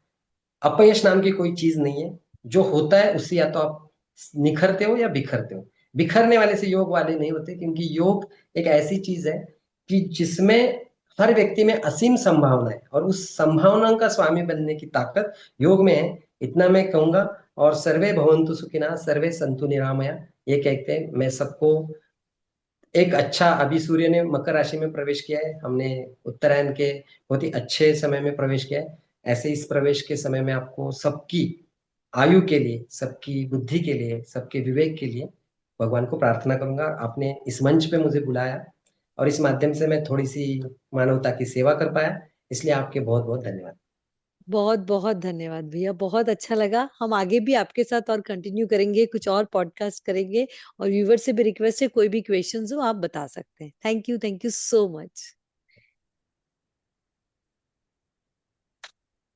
अपयश नाम की कोई चीज नहीं है, जो होता है उससे या तो आप निखरते हो या बिखरते हो। बिखरने वाले से योग वाले नहीं होते, क्योंकि योग एक ऐसी चीज है कि जिसमें हर व्यक्ति में असीम संभावना है, और उस संभावना का स्वामी बनने की ताकत योग में है। इतना मैं कहूंगा। और सर्वे भवन्तु सुखिनः, सर्वे सन्तु निरामया, ये कहते हैं मैं सबको एक अच्छा, अभी सूर्य ने मकर राशि में प्रवेश किया है, हमने उत्तरायण के बहुत ही अच्छे समय में प्रवेश किया है। ऐसे इस प्रवेश के समय में आपको सबकी आयु के लिए, सबकी बुद्धि के लिए, सबके विवेक के लिए भगवान को प्रार्थना करूंगा। आपने इस मंच पे मुझे बुलाया और इस माध्यम से मैं थोड़ी सी मानवता की सेवा कर पाया, इसलिए आपके बहुत बहुत धन्यवाद। बहुत बहुत धन्यवाद भैया, बहुत अच्छा लगा। हम आगे भी आपके साथ और कंटिन्यू करेंगे, कुछ और पॉडकास्ट करेंगे। और व्यूवर से भी रिक्वेस्ट है, कोई भी क्वेश्चंस हो आप बता सकते हैं। Thank you, thank you so much.